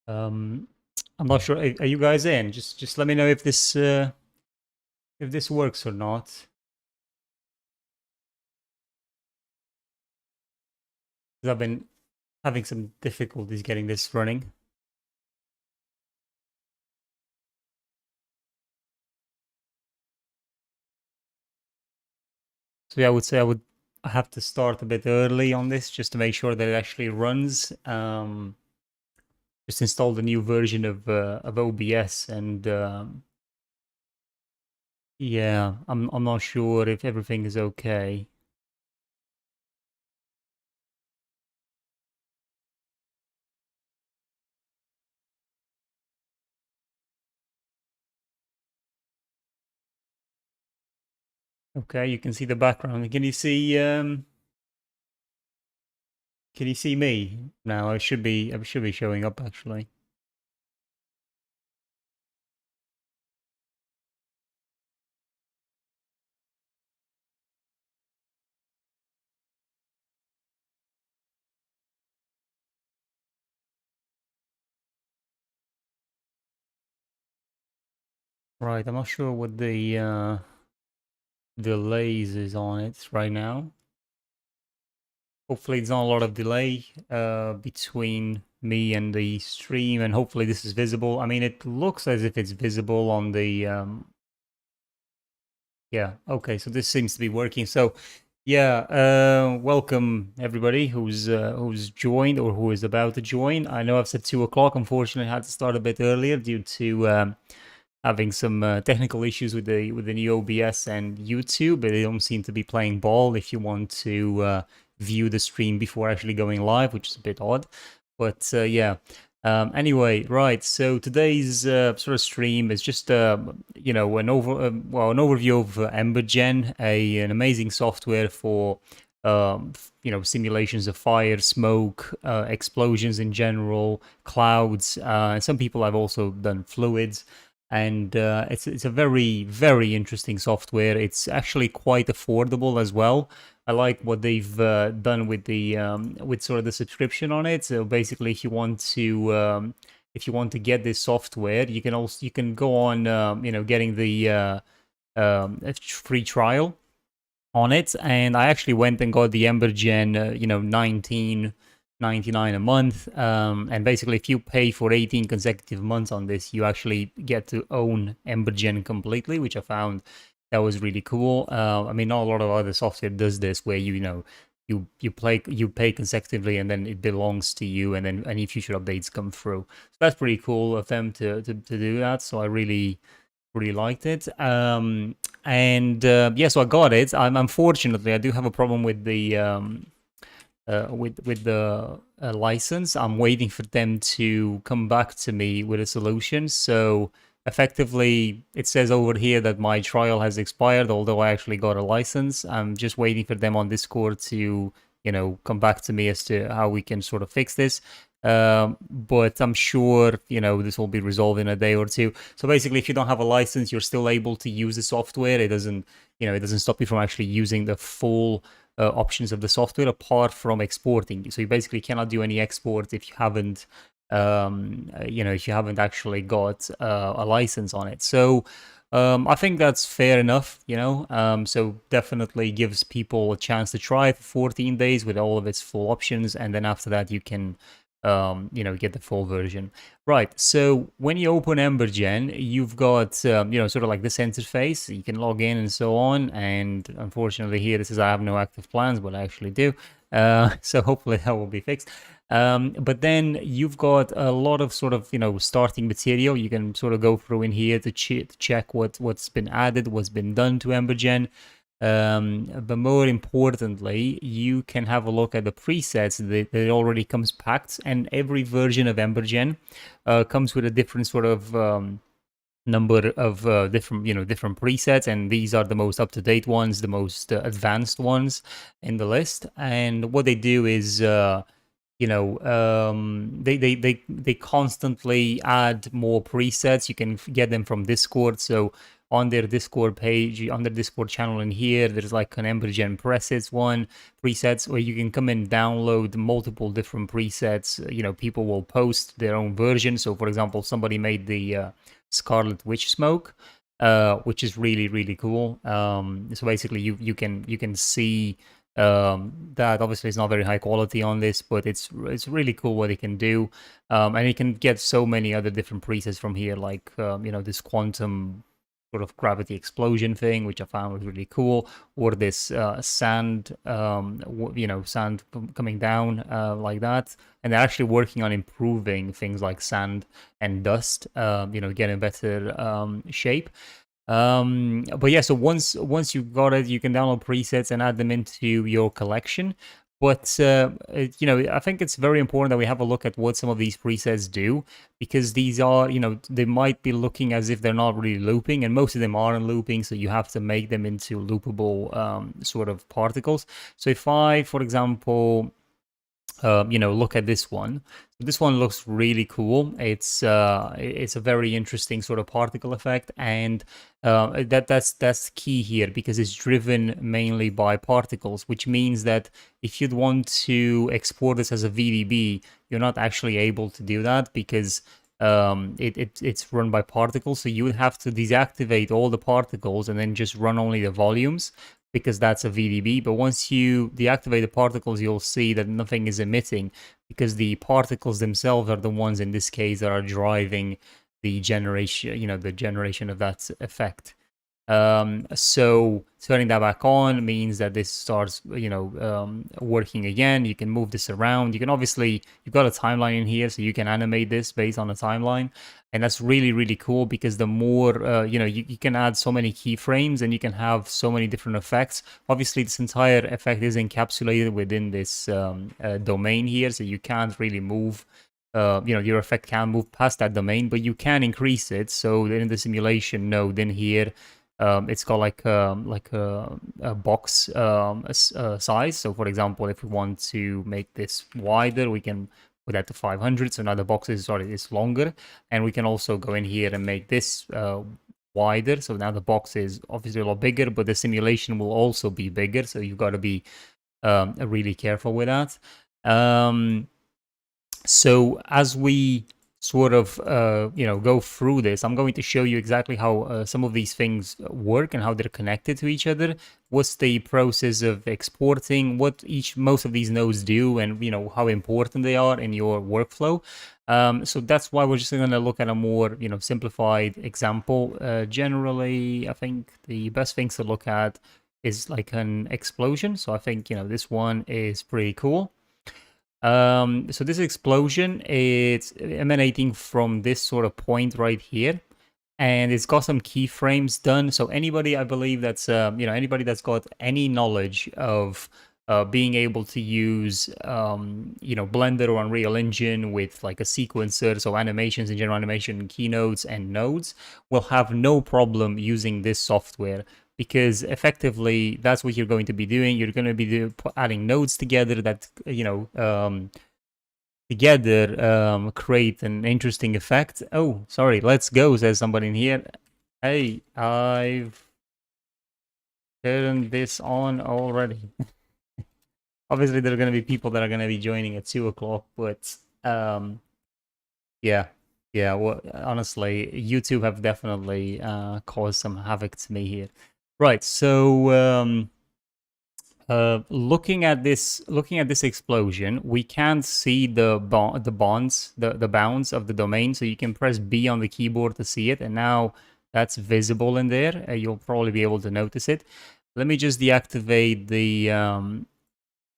Um, I'm not sure. Are you guys in? Just let me know if this works or not. 'Cause I've been having some difficulties getting this running. So yeah, I would say I have to start a bit early on this just to make sure that it actually runs. Just installed a new version of OBS and yeah, I'm not sure if everything is okay. Okay, you can see the background. Can you see me now? I should be showing up actually. Right, I'm not sure what the delays is on it right now. Hopefully, it's not a lot of delay between me and the stream, and hopefully this is visible. I mean, it looks as if it's visible on the yeah. Okay, so this seems to be working. So yeah, welcome everybody who's joined or who is about to join. I know I've said 2 o'clock. Unfortunately, I had to start a bit earlier due to having some technical issues with the new OBS and YouTube, but they don't seem to be playing ball if you want to view the stream before actually going live, which is a bit odd. But yeah. Anyway, right. So today's sort of stream is just an overview of Embergen, an amazing software for simulations of fire, smoke, explosions in general, clouds. Some people have also done fluids, and it's a very interesting software. It's actually quite affordable as well. I like what they've done with the with sort of the subscription on it. So basically, if you want to get this software, you can go on getting the free trial on it, and I actually went and got the Embergen 19.99 a month, and basically if you pay for 18 consecutive months on this, you actually get to own Embergen completely, which I found that was really cool. I mean, not a lot of other software does this, where you pay consecutively and then it belongs to you, and then any future updates come through. So that's pretty cool of them to do that. So I really liked it. And yeah, so I got it. Unfortunately, I do have a problem with the with the license. I'm waiting for them to come back to me with a solution. So effectively, it says over here that my trial has expired, although I actually got a license. I'm just waiting for them on Discord to come back to me as to how we can sort of fix this. But I'm sure this will be resolved in a day or two. So basically, if you don't have a license, you're still able to use the software. It doesn't stop you from actually using the full options of the software apart from exporting. So you basically cannot do any export if you haven't actually got a license on it. So I think that's fair enough. So definitely gives people a chance to try it for 14 days with all of its full options, and then after that you can get the full version. Right, so when you open Embergen, you've got, sort of like this interface. You can log in and so on, and unfortunately here this is I have no active plans, but I actually do. So hopefully that will be fixed. But then you've got a lot of sort of, starting material. You can sort of go through in here to check what's been added, what's been done to Embergen. But more importantly, you can have a look at the presets that it already comes packed, and every version of Embergen comes with a different sort of number of different presets, and these are the most up-to-date ones, the most advanced ones in the list. And what they do is they constantly add more presets. You can get them from Discord. So on their Discord page, on their Discord channel in here. There's like an Embergen presets one, presets, where you can come and download multiple different presets. People will post their own version. So for example, somebody made the Scarlet Witch smoke, which is really, really cool. So basically you can see that obviously it's not very high quality on this, but it's really cool what it can do. And you can get so many other different presets from here, like this quantum sort of gravity explosion thing, which I found was really cool, or this sand, sand coming down like that. And they're actually working on improving things like sand and dust, getting better shape. But yeah, so once you've got it, you can download presets and add them into your collection. But I think it's very important that we have a look at what some of these presets do, because these are, they might be looking as if they're not really looping, and most of them aren't looping. So you have to make them into loopable sort of particles. So if I, for example, look at this one. This one looks really cool. It's a very interesting sort of particle effect, and that's key here, because it's driven mainly by particles, which means that if you'd want to export this as a VDB, you're not actually able to do that, because it's run by particles. So you would have to deactivate all the particles and then just run only the volumes, because that's a VDB. But once you deactivate the particles, you'll see that nothing is emitting, because the particles themselves are the ones in this case that are driving the generation of that effect. So turning that back on means that this starts, working again. You can move this around. You can obviously, you've got a timeline in here, so you can animate this based on a timeline. And that's really, really cool, because the more, you can add so many keyframes and you can have so many different effects. Obviously, this entire effect is encapsulated within this domain here, so you can't really move. Your effect can't move past that domain, but you can increase it. So in the simulation node in here, it's got like a box size. So for example, if we want to make this wider, we can put that to 500. So now the box is longer, and we can also go in here and make this wider. So now the box is obviously a lot bigger, but the simulation will also be bigger. So you've got to be really careful with that. So as we sort of go through this, I'm going to show you exactly how some of these things work and how they're connected to each other. What's the process of exporting, what most of these nodes do, and how important they are in your workflow. So that's why we're just going to look at a more simplified example. Generally, I think the best things to look at is like an explosion. So I think this one is pretty cool. So this explosion, it's emanating from this sort of point right here, and it's got some keyframes done. So anybody, I believe that's anybody that's got any knowledge of being able to use Blender or Unreal Engine with like a sequencer, so animations and general animation keynotes and nodes, will have no problem using this software, because effectively that's what you're going to be doing. You're going to be adding nodes together that create an interesting effect. Oh, sorry, let's go, says somebody in here. Hey, I've turned this on already. Obviously, there are going to be people that are going to be joining at 2 o'clock, but yeah. Well, honestly, YouTube have definitely caused some havoc to me here. Right, so looking at this explosion, we can't see the bounds of the domain. So you can press B on the keyboard to see it, and now that's visible in there. You'll probably be able to notice it. Let me just deactivate the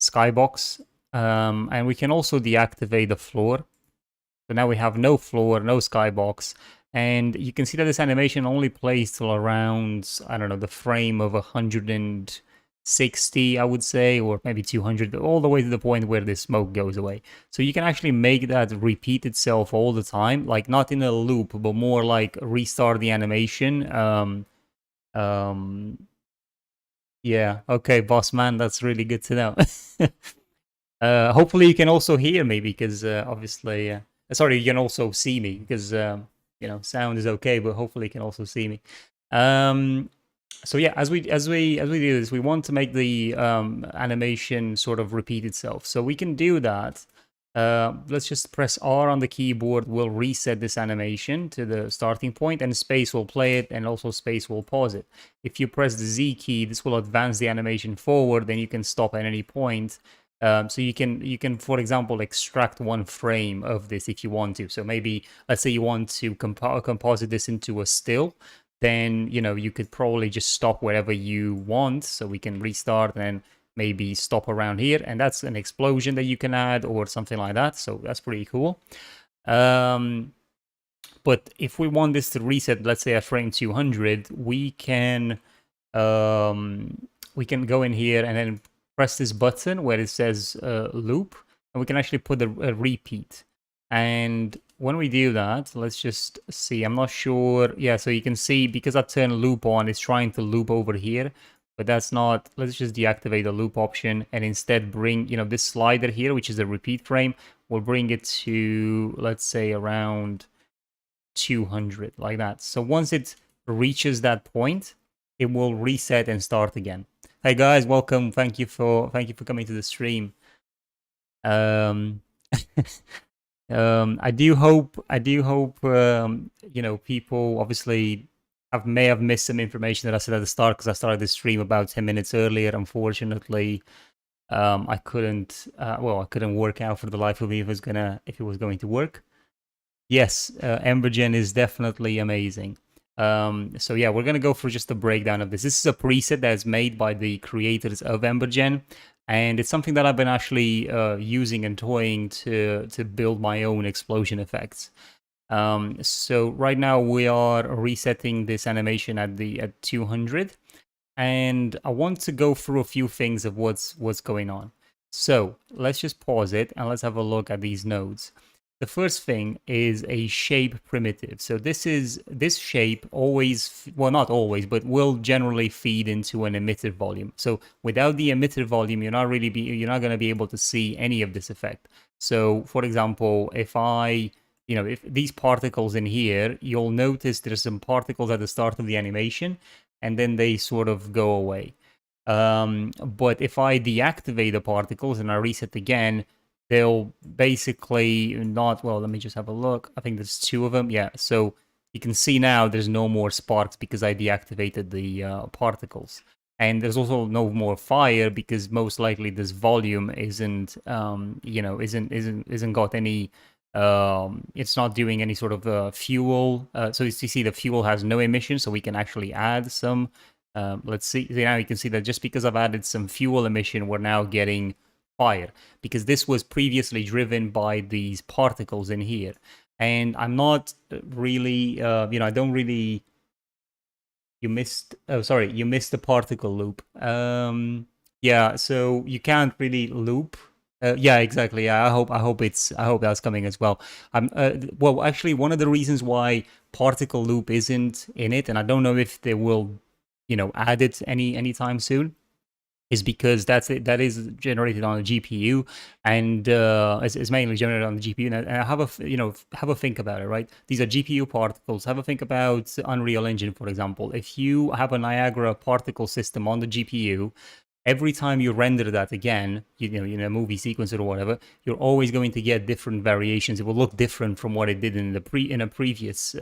skybox, and we can also deactivate the floor. So now we have no floor, no skybox. And you can see that this animation only plays till around, I don't know, the frame of 160, I would say, or maybe 200, all the way to the point where the smoke goes away. So you can actually make that repeat itself all the time, like not in a loop, but more like restart the animation. Yeah, okay, boss man, that's really good to know. Hopefully you can also hear me, because obviously, sorry, you can also see me, because sound is okay, but hopefully you can also see me. So yeah, as we do this, we want to make the animation sort of repeat itself. So we can do that. Let's just press R on the keyboard. We'll reset this animation to the starting point, and space will play it, and also space will pause it. If you press the Z key, this will advance the animation forward. Then you can stop at any point. So you can, for example, extract one frame of this if you want to. So maybe let's say you want to composite this into a still, then you could probably just stop wherever you want. So we can restart and maybe stop around here, and that's an explosion that you can add or something like that. So that's pretty cool. But if we want this to reset, let's say at frame 200, we can go in here and then press this button where it says loop, and we can actually put a repeat. And when we do that, let's just see. I'm not sure. Yeah, so you can see because I turned loop on, it's trying to loop over here, but that's not. Let's just deactivate the loop option and instead bring, this slider here, which is the repeat frame. We'll bring it to, let's say, around 200, like that. So once it reaches that point, it will reset and start again. Hey guys, welcome. Thank you for coming to the stream. I do hope people obviously may have missed some information that I said at the start, because I started this stream about 10 minutes earlier. Unfortunately, I couldn't work out for the life of me if it was going to work. Yes, Embergen is definitely amazing. So yeah, we're gonna go for just a breakdown of this. This is a preset that is made by the creators of Embergen, and it's something that I've been actually using and toying to build my own explosion effects. So right now we are resetting this animation at 200, and I want to go through a few things of what's going on. So let's just pause it and let's have a look at these nodes. The first thing is a shape primitive. So this shape always, well, not always, but will generally feed into an emitter volume. So without the emitter volume, you're not going to be able to see any of this effect. So for example, if these particles in here, you'll notice there's some particles at the start of the animation, and then they sort of go away. But if I deactivate the particles and I reset again, they'll basically not, well, let me just have a look. I think there's 2 of them. Yeah, so you can see now there's no more sparks because I deactivated the particles. And there's also no more fire because most likely this volume isn't got any, it's not doing any sort of fuel. So you see the fuel has no emission, so we can actually add some. Let's see. Now you can see that just because I've added some fuel emission, we're now getting fire, because this was previously driven by these particles in here. And I'm not really, I don't really. You missed the particle loop. Yeah, so you can't really loop. Yeah, exactly. Yeah, I hope that's coming as well. Well, actually, one of the reasons why particle loop isn't in it, and I don't know if they will, add it anytime soon, is because that is generated on a GPU, and it's mainly generated on the GPU. And have a think about it, right? These are GPU particles. Have a think about Unreal Engine, for example. If you have a Niagara particle system on the GPU, every time you render that again, in a movie sequence or whatever, you're always going to get different variations. It will look different from what it did in a previous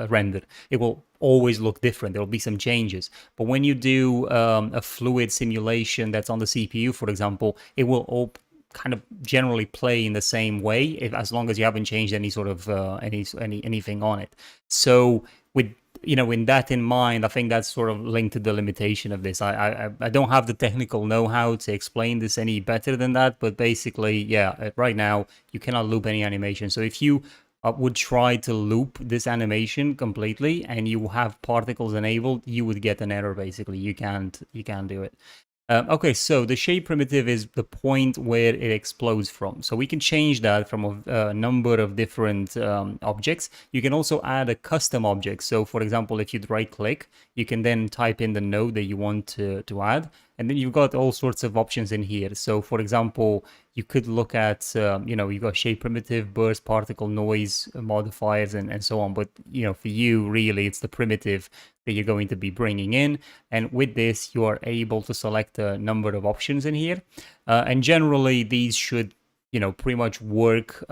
render. It will always look different. There will be some changes. But when you do a fluid simulation that's on the CPU, for example, it will all kind of generally play in the same way, as long as you haven't changed any sort of anything on it. So with in that in mind, I think that's sort of linked to the limitation of this. I don't have the technical know-how to explain this any better than that, but basically, yeah, right now you cannot loop any animation. So if you would try to loop this animation completely and you have particles enabled, you would get an error. Basically, you can't do it. Okay, so the shape primitive is the point where it explodes from. So we can change that from a number of different objects. You can also add a custom object. So for example, if you'd right click, you can then type in the node that you want to add. And then you've got all sorts of options in here. So for example, you could look at, you've got shape primitive, burst, particle, noise, modifiers, and so on. But, for you, really, it's the primitive that you're going to be bringing in. And with this, you are able to select a number of options in here. And generally, these should pretty much work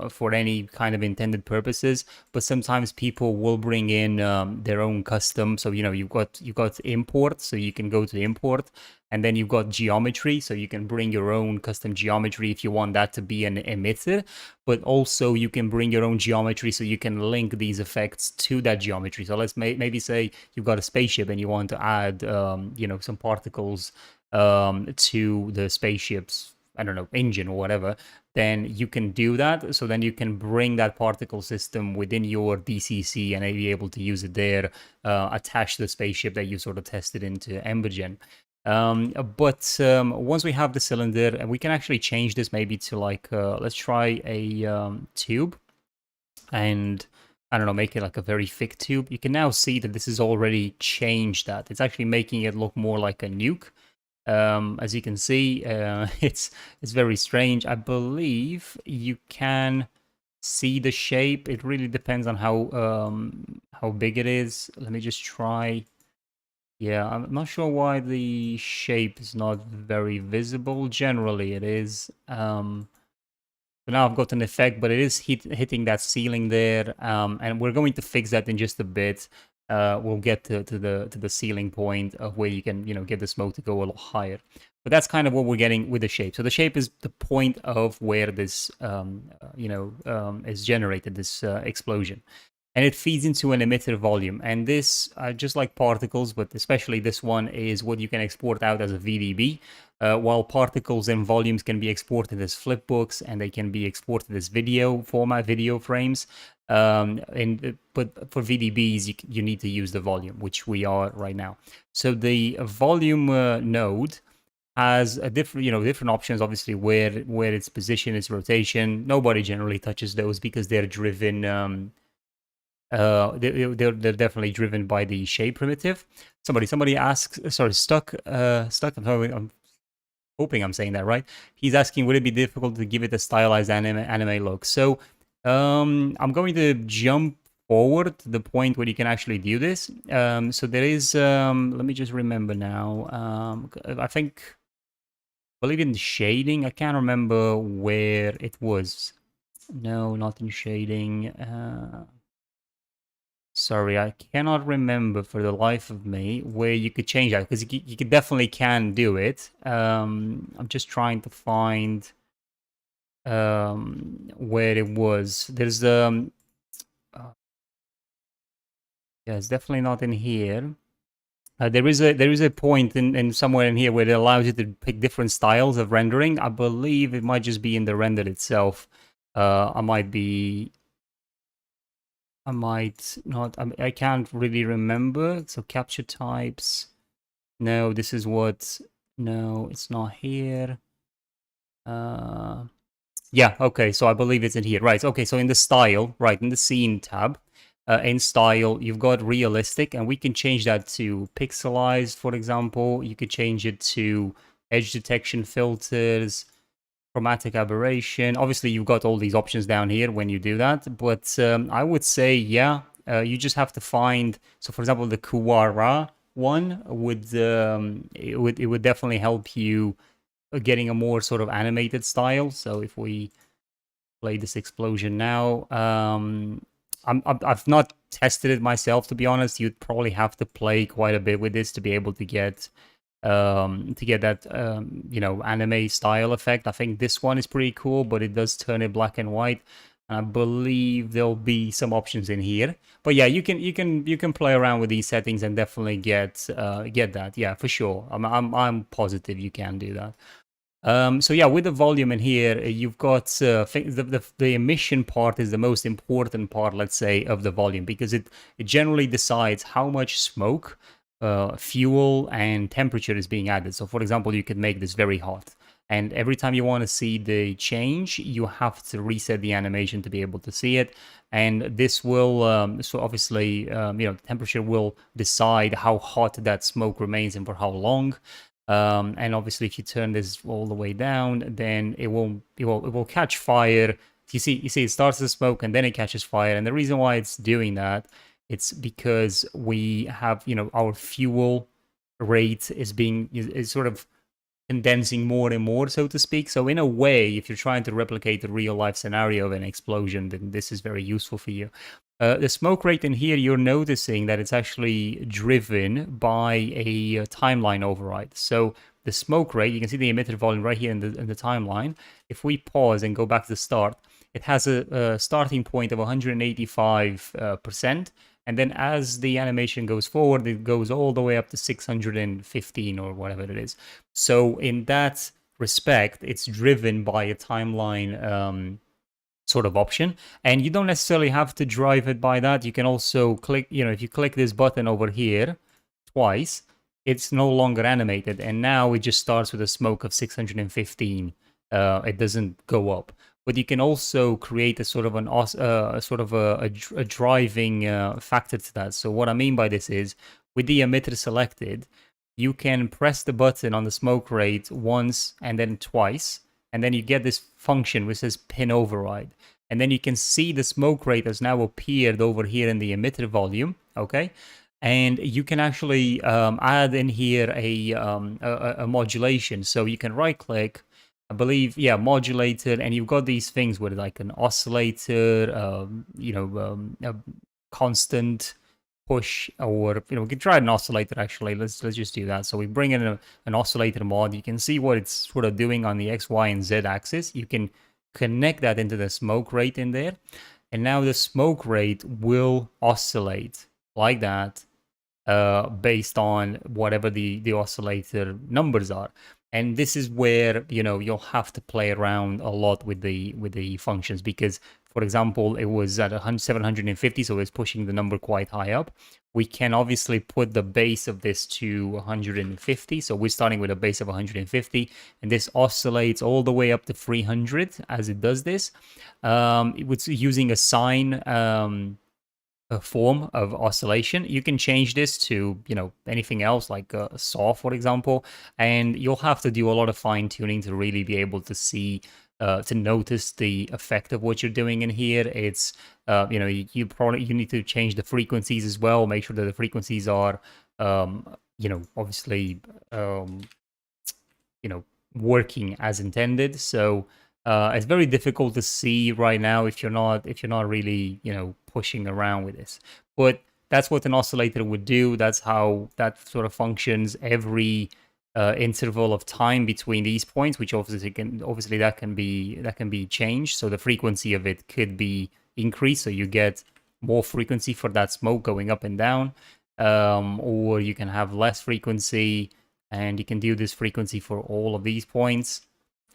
for any kind of intended purposes. But sometimes people will bring in their own custom. So you've got import, so you can go to import, and then you've got geometry, so you can bring your own custom geometry if you want that to be an emitter. But also you can bring your own geometry, so you can link these effects to that geometry. So let's maybe say you've got a spaceship and you want to add some particles to the spaceship's, I don't know, engine or whatever, then you can do that. So then you can bring that particle system within your DCC and be able to use it there, attach the spaceship that you sort of tested into Embergen. But once we have the cylinder, and we can actually change this maybe to like, let's try a tube, and I don't know, make it like a very thick tube. You can now see that this is already changed that. It's actually making it look more like a nuke. As you can see, it's very strange. I believe you can see the shape. It really depends on how big it is. Let me just try. Yeah, I'm not sure why the shape is not very visible. Generally, it is. So now I've got an effect, but it is hitting that ceiling there, and we're going to fix that in just a bit. We'll get to the ceiling point of where you can get the smoke to go a lot higher. But that's kind of what we're getting with the shape. So the shape is the point of where this is generated, this explosion. And it feeds into an emitter volume. And this, just like particles, but especially this one, is what you can export out as a VDB. While particles and volumes can be exported as flipbooks, and they can be exported as video format, video frames. But for VDBs, you need to use the volume, which we are right now. So the volume node has a different options, obviously, where its position, its rotation. Nobody generally touches those because they're driven. They're definitely driven by the shape primitive. Somebody asks, sorry, stuck. I'm hoping I'm saying that right. He's asking, would it be difficult to give it a stylized anime look? So I'm going to jump forward to the point where you can actually do this. So there is, let me just remember now. I believe in shading. I can't remember where it was. No, not in shading. Sorry, I cannot remember for the life of me where you could change that, because you definitely can do it. I'm just trying to find where it was. There's yeah, it's definitely not in here. There is a point in somewhere in here where it allows you to pick different styles of rendering. I believe it might just be in the render itself. I might not. I can't really remember. So capture types. No, this is what. No, it's not here. Yeah. Okay. So I believe it's in here. Right. Okay. So in the style, right, in the scene tab, in style, you've got realistic, and we can change that to pixelized, for example. You could change it to edge detection filters, chromatic aberration. Obviously, you've got all these options down here when you do that, but I would say, yeah, you just have to find. So, for example, the Kuwara one it would definitely help you getting a more sort of animated style. So, if we play this explosion now, I've not tested it myself, to be honest. You'd probably have to play quite a bit with this to be able to get that anime style effect. I think this one is pretty cool, but it does turn it black and white. I believe there'll be some options in here, but yeah, you can play around with these settings and definitely get that. Yeah, for sure. I'm positive you can do that. So yeah, with the volume in here, you've got the emission part is the most important part, let's say, of the volume, because it generally decides how much smoke, fuel, and temperature is being added. So for example, you could make this very hot, and every time you want to see the change, you have to reset the animation to be able to see it. And this will, so obviously, temperature will decide how hot that smoke remains and for how long. And obviously, if you turn this all the way down, then it will catch fire. You see, it starts to smoke and then it catches fire. And the reason why it's doing that, it's because we have, our fuel rate is sort of condensing more and more, so to speak. So in a way, if you're trying to replicate the real life scenario of an explosion, then this is very useful for you. The smoke rate in here, you're noticing that it's actually driven by a timeline override. So the smoke rate, you can see the emitter volume right here in the timeline. If we pause and go back to the start, it has a starting point of 185%. And then as the animation goes forward, it goes all the way up to 615 or whatever it is. So in that respect, it's driven by a timeline sort of option. And you don't necessarily have to drive it by that. You can also click, if you click this button over here twice, it's no longer animated. And now it just starts with a smoke of 615. It doesn't go up. But you can also create a sort of a driving factor to that. So what I mean by this is, with the emitter selected, you can press the button on the smoke rate once and then twice, and then you get this function which says pin override. And then you can see the smoke rate has now appeared over here in the emitter volume, okay? And you can actually add in here a modulation. So you can right click, I believe, yeah, modulator, and you've got these things with like an oscillator, a constant push, or we can try an oscillator actually. Let's just do that. So we bring in an oscillator mod. You can see what it's sort of doing on the X, Y, and Z axis. You can connect that into the smoke rate in there, and now the smoke rate will oscillate like that based on whatever the oscillator numbers are. And this is where you'll have to play around a lot with the functions, because, for example, it was at 750, so it's pushing the number quite high up. We can obviously put the base of this to 150, so we're starting with a base of 150, and this oscillates all the way up to 300 as it does this. It's using a sine a form of oscillation. You can change this to anything else, like a saw, for example, and you'll have to do a lot of fine tuning to really be able to see to notice the effect of what you're doing in here. It's you need to change the frequencies as well, make sure that the frequencies are obviously working as intended. So it's very difficult to see right now if you're not really pushing around with this. But that's what an oscillator would do. That's how that sort of functions. Every interval of time between these points, which obviously that can be changed. So the frequency of it could be increased, so you get more frequency for that smoke going up and down, or you can have less frequency, and you can do this frequency for all of these points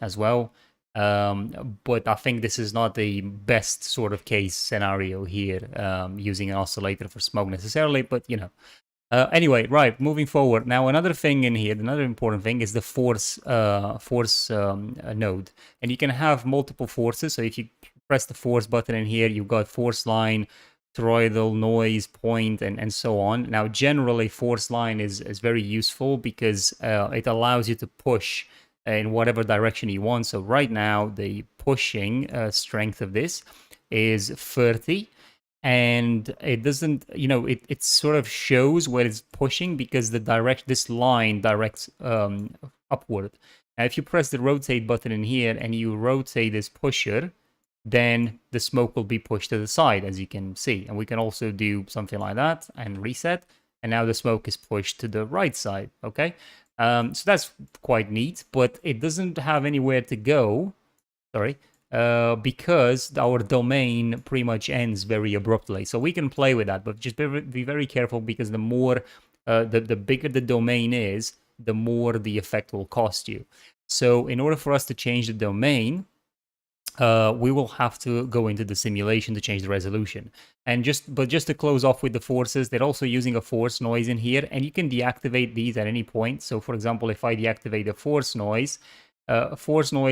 as well. But I think this is not the best sort of case scenario here, using an oscillator for smoke necessarily, but anyway, right, moving forward. Now, another thing in here, another important thing is the force node. And you can have multiple forces. So if you press the force button in here, you've got force line, toroidal, noise, point, and so on. Now, generally, force line is very useful because it allows you to push in whatever direction you want. So right now, the pushing strength of this is 30. And it doesn't, it sort of shows where it's pushing because this line directs upward. Now, if you press the rotate button in here and you rotate this pusher, then the smoke will be pushed to the side, as you can see. And we can also do something like that and reset. And now the smoke is pushed to the right side, okay? So that's quite neat, but it doesn't have anywhere to go. Sorry. Because our domain pretty much ends very abruptly. So we can play with that, but just be very careful, because the more, the bigger the domain is, the more the effect will cost you. So in order for us to change the domain, we will have to go into the simulation to change the resolution. And just to close off with the forces, they're also using a force noise in here, and you can deactivate these at any point. So for example, if I deactivate the force noise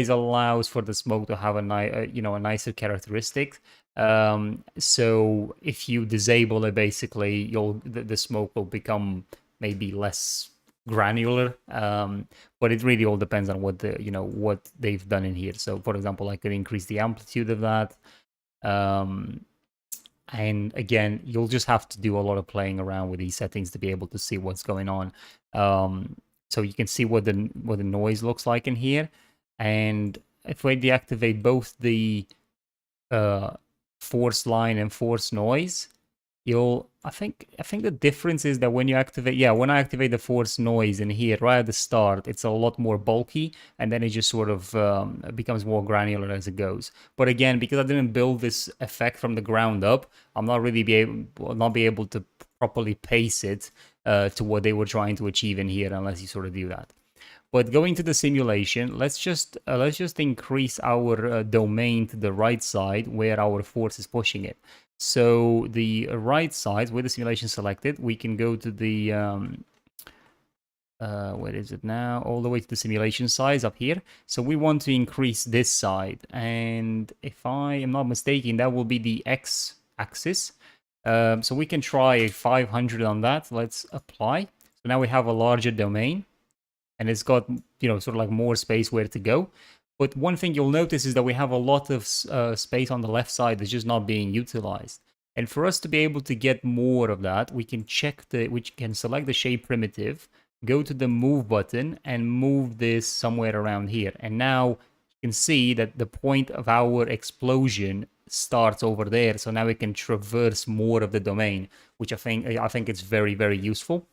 allows for the smoke to have a nicer characteristic. So if you disable it, basically, the smoke will become maybe less granular, but it really all depends on what what they've done in here. So for example, I could increase the amplitude of that. Um, and again, you'll just have to do a lot of playing around with these settings to be able to see what's going on. So you can see what the noise looks like in here. And if we deactivate both the uh, force line and force noise, you'll I think the difference is that when you activate, yeah, when I activate the force noise in here right at the start, it's a lot more bulky, and then it just sort of becomes more granular as it goes. But again, because I didn't build this effect from the ground up, I'm not really be able to properly pace it to what they were trying to achieve in here unless you sort of do that. But going to the simulation, let's just increase our domain to the right side where our force is pushing it. So the right side, with the simulation selected, we can go to the where is it now? All the way to the simulation size up here. So we want to increase this side, and if I am not mistaken, that will be the x-axis. So we can try 500 on that. Let's apply. So now we have a larger domain, and it's got sort of like more space where to go. But one thing you'll notice is that we have a lot of space on the left side that's just not being utilized. And for us to be able to get more of that, we can select the shape primitive, go to the move button, and move this somewhere around here. And now you can see that the point of our explosion starts over there. So now we can traverse more of the domain, which I think it's very, very useful.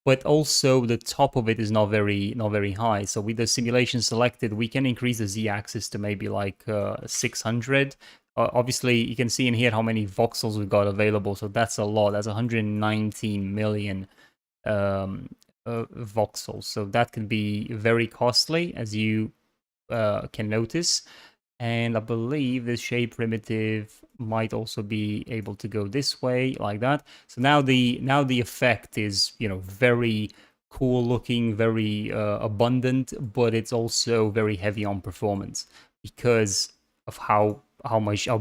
But also the top of it is not very high. So with the simulation selected, we can increase the z-axis to maybe like 600. Obviously, you can see in here how many voxels we've got available. So that's a lot. That's 119 million voxels. So that can be very costly, as you can notice. And I believe this shape primitive might also be able to go this way like that. So now the effect is very cool looking, very abundant, but it's also very heavy on performance because of how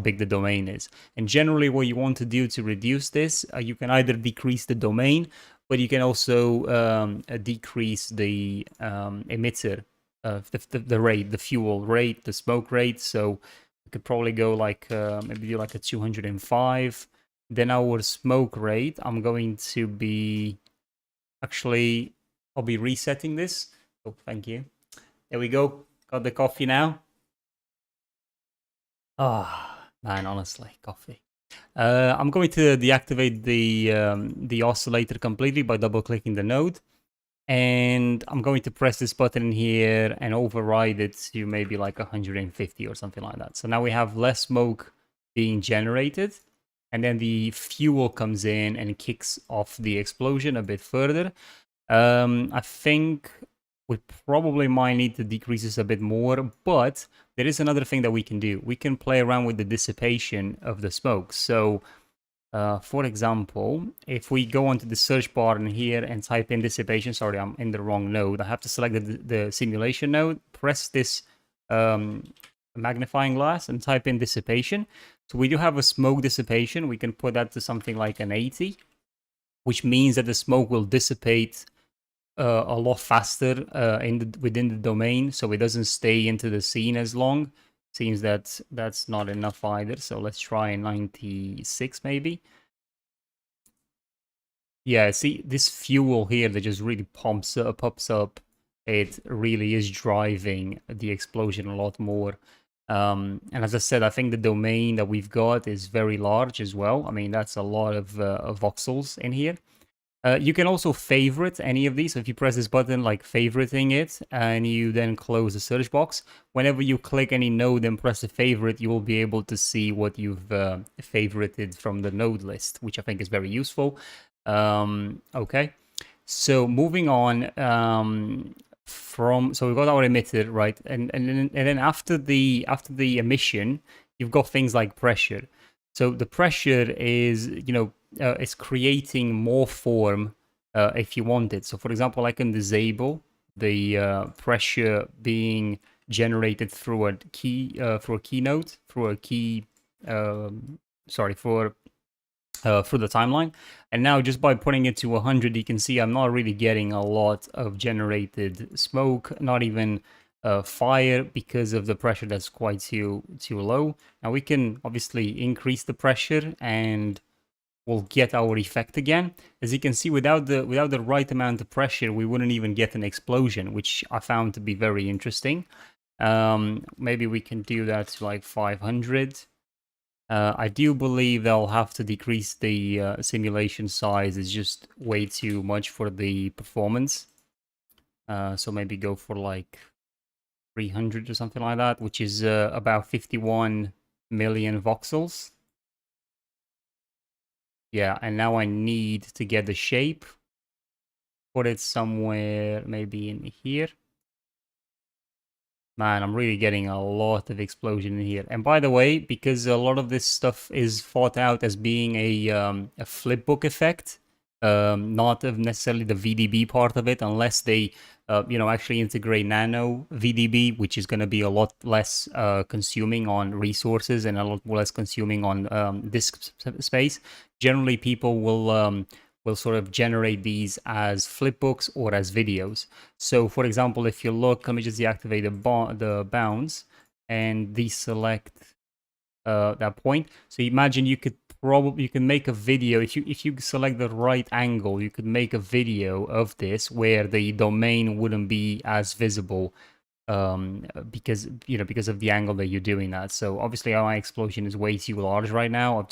big the domain is. And generally, what you want to do to reduce this, you can either decrease the domain, but you can also decrease the emitter, the rate, the fuel rate, the smoke rate. So we could probably go like maybe do like a 205. Then our smoke rate, I'm going to be actually, I'll be resetting this. Oh, thank you. There we go. Got the coffee now. Ah, man, honestly, coffee. I'm going to deactivate the oscillator completely by double clicking the node. And I'm going to press this button here and override it to maybe like 150 or something like that. So now we have less smoke being generated, and then the fuel comes in and kicks off the explosion a bit further. I think we probably might need to decrease this a bit more, but there is another thing that we can do. We can play around with the dissipation of the smoke. So for example, if we go onto the search bar in here and type in dissipation, sorry, I'm in the wrong node. I have to select the simulation node, press this magnifying glass and type in dissipation. So we do have a smoke dissipation. We can put that to something like an 80, which means that the smoke will dissipate a lot faster within the domain, so it doesn't stay into the scene as long. Seems that that's not enough either, so let's try 96 maybe. Yeah, see this fuel here that just really pops up. It really is driving the explosion a lot more. And as I said, I think the domain that we've got is very large as well. I mean, that's a lot of voxels in here. You can also favorite any of these. So if you press this button, like favoriting it, and you then close the search box, whenever you click any node and press a favorite, you will be able to see what you've favorited from the node list, which I think is very useful. Okay, so moving on so we've got our emitter, right? And then after the emission, you've got things like pressure. So the pressure is, it's creating more form if you want it. So for example, I can disable the pressure being generated through a key, through a keynote, through a key, sorry, for through the timeline. And now just by putting it to 100, you can see I'm not really getting a lot of generated smoke, not even fire, because of the pressure that's quite too low. Now we can obviously increase the pressure and we'll get our effect again. As you can see, without the right amount of pressure, we wouldn't even get an explosion, which I found to be very interesting. Maybe we can do that to like 500. I do believe they'll have to decrease the simulation size. It's just way too much for the performance. So maybe go for like 300 or something like that, which is about 51 million voxels. Yeah, and now I need to get the shape. Put it somewhere maybe in here. Man, I'm really getting a lot of explosion in here. And by the way, because a lot of this stuff is thought out as being a flipbook effect, not of necessarily the VDB part of it, unless they, actually integrate nano VDB, which is going to be a lot less consuming on resources and a lot less consuming on disk space. Generally, people will sort of generate these as flipbooks or as videos. So for example, if you look, let me just deactivate the bounds and deselect that point. So imagine you can make a video if you select the right angle, you could make a video of this where the domain wouldn't be as visible because of the angle that you're doing that. So obviously my explosion is way too large right now.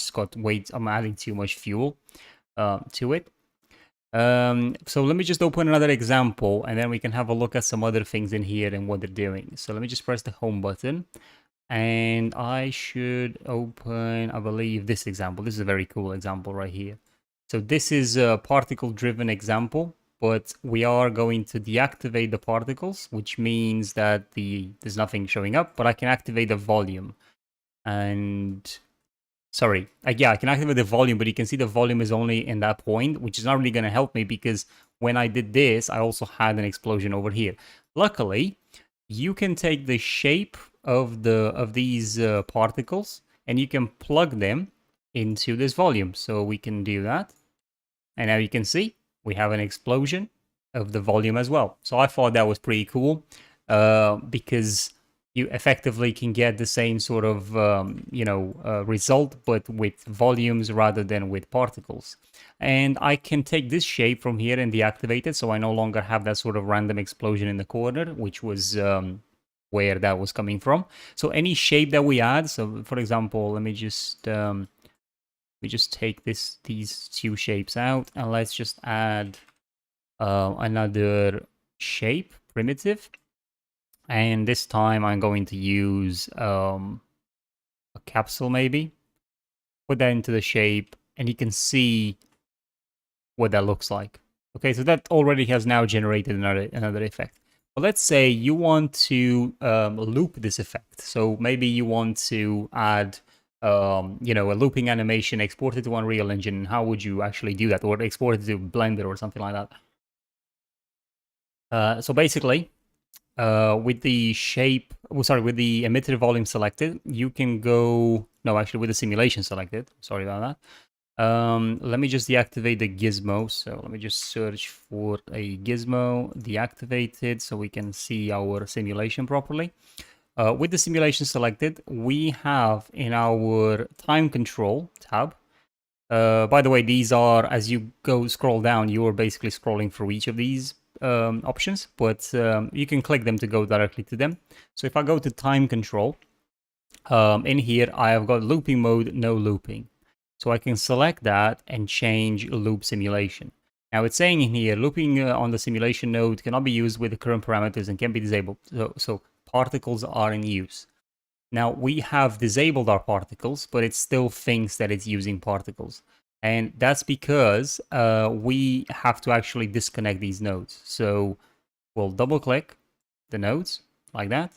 I'm adding too much fuel to it. So let me just open another example and then we can have a look at some other things in here and what they're doing. So let me just press the home button and I should open, I believe, this example. This is a very cool example right here. So this is a particle driven example, but we are going to deactivate the particles, which means that there's nothing showing up, but I can activate the volume. And sorry, yeah, I can activate the volume, but you can see the volume is only in that point, which is not really going to help me because when I did this, I also had an explosion over here. Luckily, you can take the shape of these particles and you can plug them into this volume. So we can do that. And now you can see we have an explosion of the volume as well. So I thought that was pretty cool because you effectively can get the same sort of result, but with volumes rather than with particles. And I can take this shape from here and deactivate it, so I no longer have that sort of random explosion in the corner, which was where that was coming from. So any shape that we add, so for example, let me just take these two shapes out, and let's just add another shape primitive. And this time I'm going to use a capsule maybe. Put that into the shape and you can see what that looks like. Okay, so that already has now generated another effect. But let's say you want to loop this effect. So maybe you want to add a looping animation, export it to Unreal Engine. How would you actually do that? Or export it to Blender or something like that. So basically, with the with the emitter volume selected, you can go, no, actually with the simulation selected, sorry about that. Let me just deactivate the gizmo. So let me just search for a gizmo, deactivate it so we can see our simulation properly. With the simulation selected, we have in our time control tab, by the way, these are, as you scroll down, you're basically scrolling through each of these options, but you can click them to go directly to them. So if I go to time control, in here I have got looping mode, no looping. So I can select that and change loop simulation. Now it's saying in here, looping on the simulation node cannot be used with the current parameters and can be disabled. So particles are in use. Now we have disabled our particles, but it still thinks that it's using particles. And that's because we have to actually disconnect these nodes. So we'll double click the nodes like that.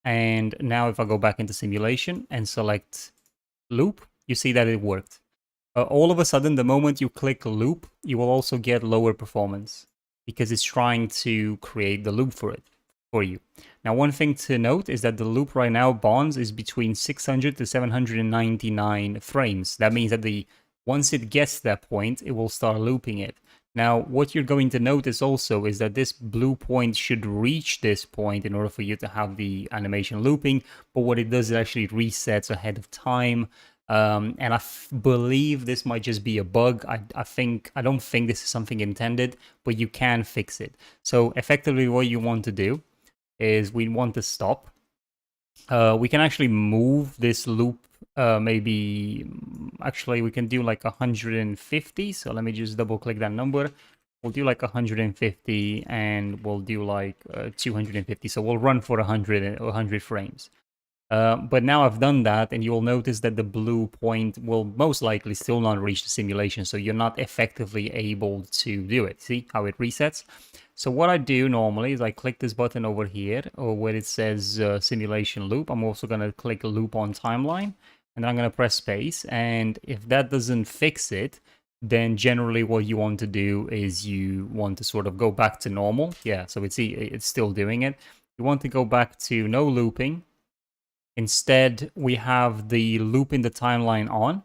And now if I go back into simulation and select loop, you see that it worked. All of a sudden, the moment you click loop, you will also get lower performance because it's trying to create the loop for you. Now, one thing to note is that the loop right now bonds is between 600 to 799 frames. That means that the Once it gets to that point, it will start looping it. Now, what you're going to notice also is that this blue point should reach this point in order for you to have the animation looping, but what it does is actually resets ahead of time. And believe this might just be a bug. I don't think this is something intended, but you can fix it. So effectively what you want to do is we want to stop. We can actually move this loop, maybe, actually we can do like 150. So let me just double click that number. We'll do like 150 and we'll do like 250. So we'll run for 100 frames. But now I've done that, and you'll notice that the blue point will most likely still not reach the simulation, so you're not effectively able to do it. See how it resets? So what I do normally is I click this button over here, or where it says simulation loop. I'm also going to click loop on timeline, and then I'm going to press space, and if that doesn't fix it, then generally what you want to do is you want to sort of go back to normal. Yeah, so it's still doing it. You want to go back to no looping. Instead, we have the loop in the timeline on.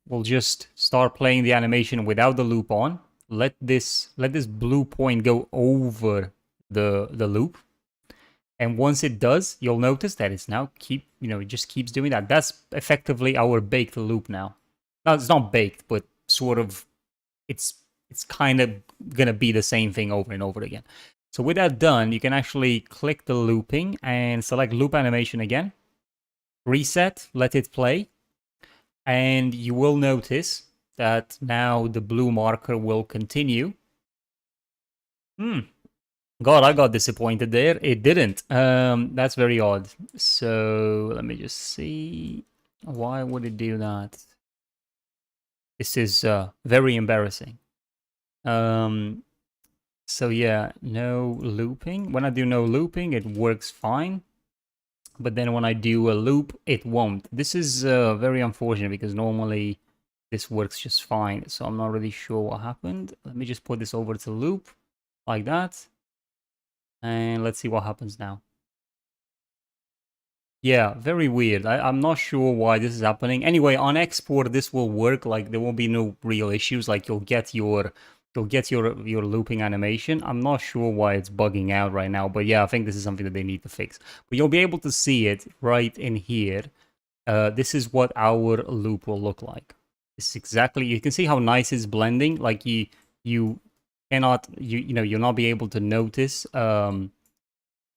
We'll just start playing the animation without the loop on. Let this blue point go over the loop. And once it does, you'll notice that it's now it just keeps doing that. That's effectively our baked loop now. Now, it's not baked, but sort of it's kind of gonna be the same thing over and over again. So with that done, you can actually click the looping and select loop animation again. Reset, let it play. And you will notice that now the blue marker will continue. God, I got disappointed there. It didn't. That's very odd. So let me just see. Why would it do that? This is very embarrassing. So yeah, no looping. When I do no looping, it works fine. But then when I do a loop, it won't. This is very unfortunate because normally this works just fine. So I'm not really sure what happened. Let me just put this over to loop like that. And let's see what happens now. Yeah, very weird. I'm not sure why this is happening. Anyway, on export, this will work. Like there won't be no real issues. Like you'll get your looping animation. I'm not sure why it's bugging out right now, but yeah, I think this is something that they need to fix. But you'll be able to see it right in here. This is what our loop will look like. This is exactly, you can see how nice it's blending. Like you cannot, you'll not be able to notice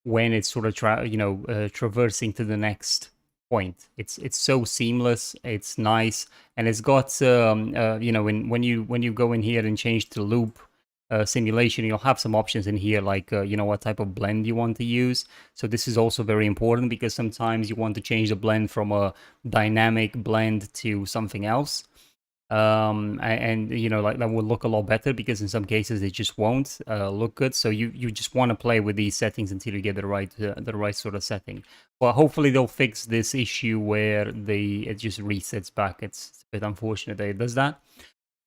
when it's sort of traversing to the next point. It's so seamless. It's nice, and it's got when you go in here and change to loop simulation, you'll have some options in here like what type of blend you want to use. So this is also very important because sometimes you want to change the blend from a dynamic blend to something else. And like that will look a lot better because in some cases it just won't look good. So you just want to play with these settings until you get the right sort of setting. But hopefully they'll fix this issue where it just resets back. It's a bit unfortunate that it does that.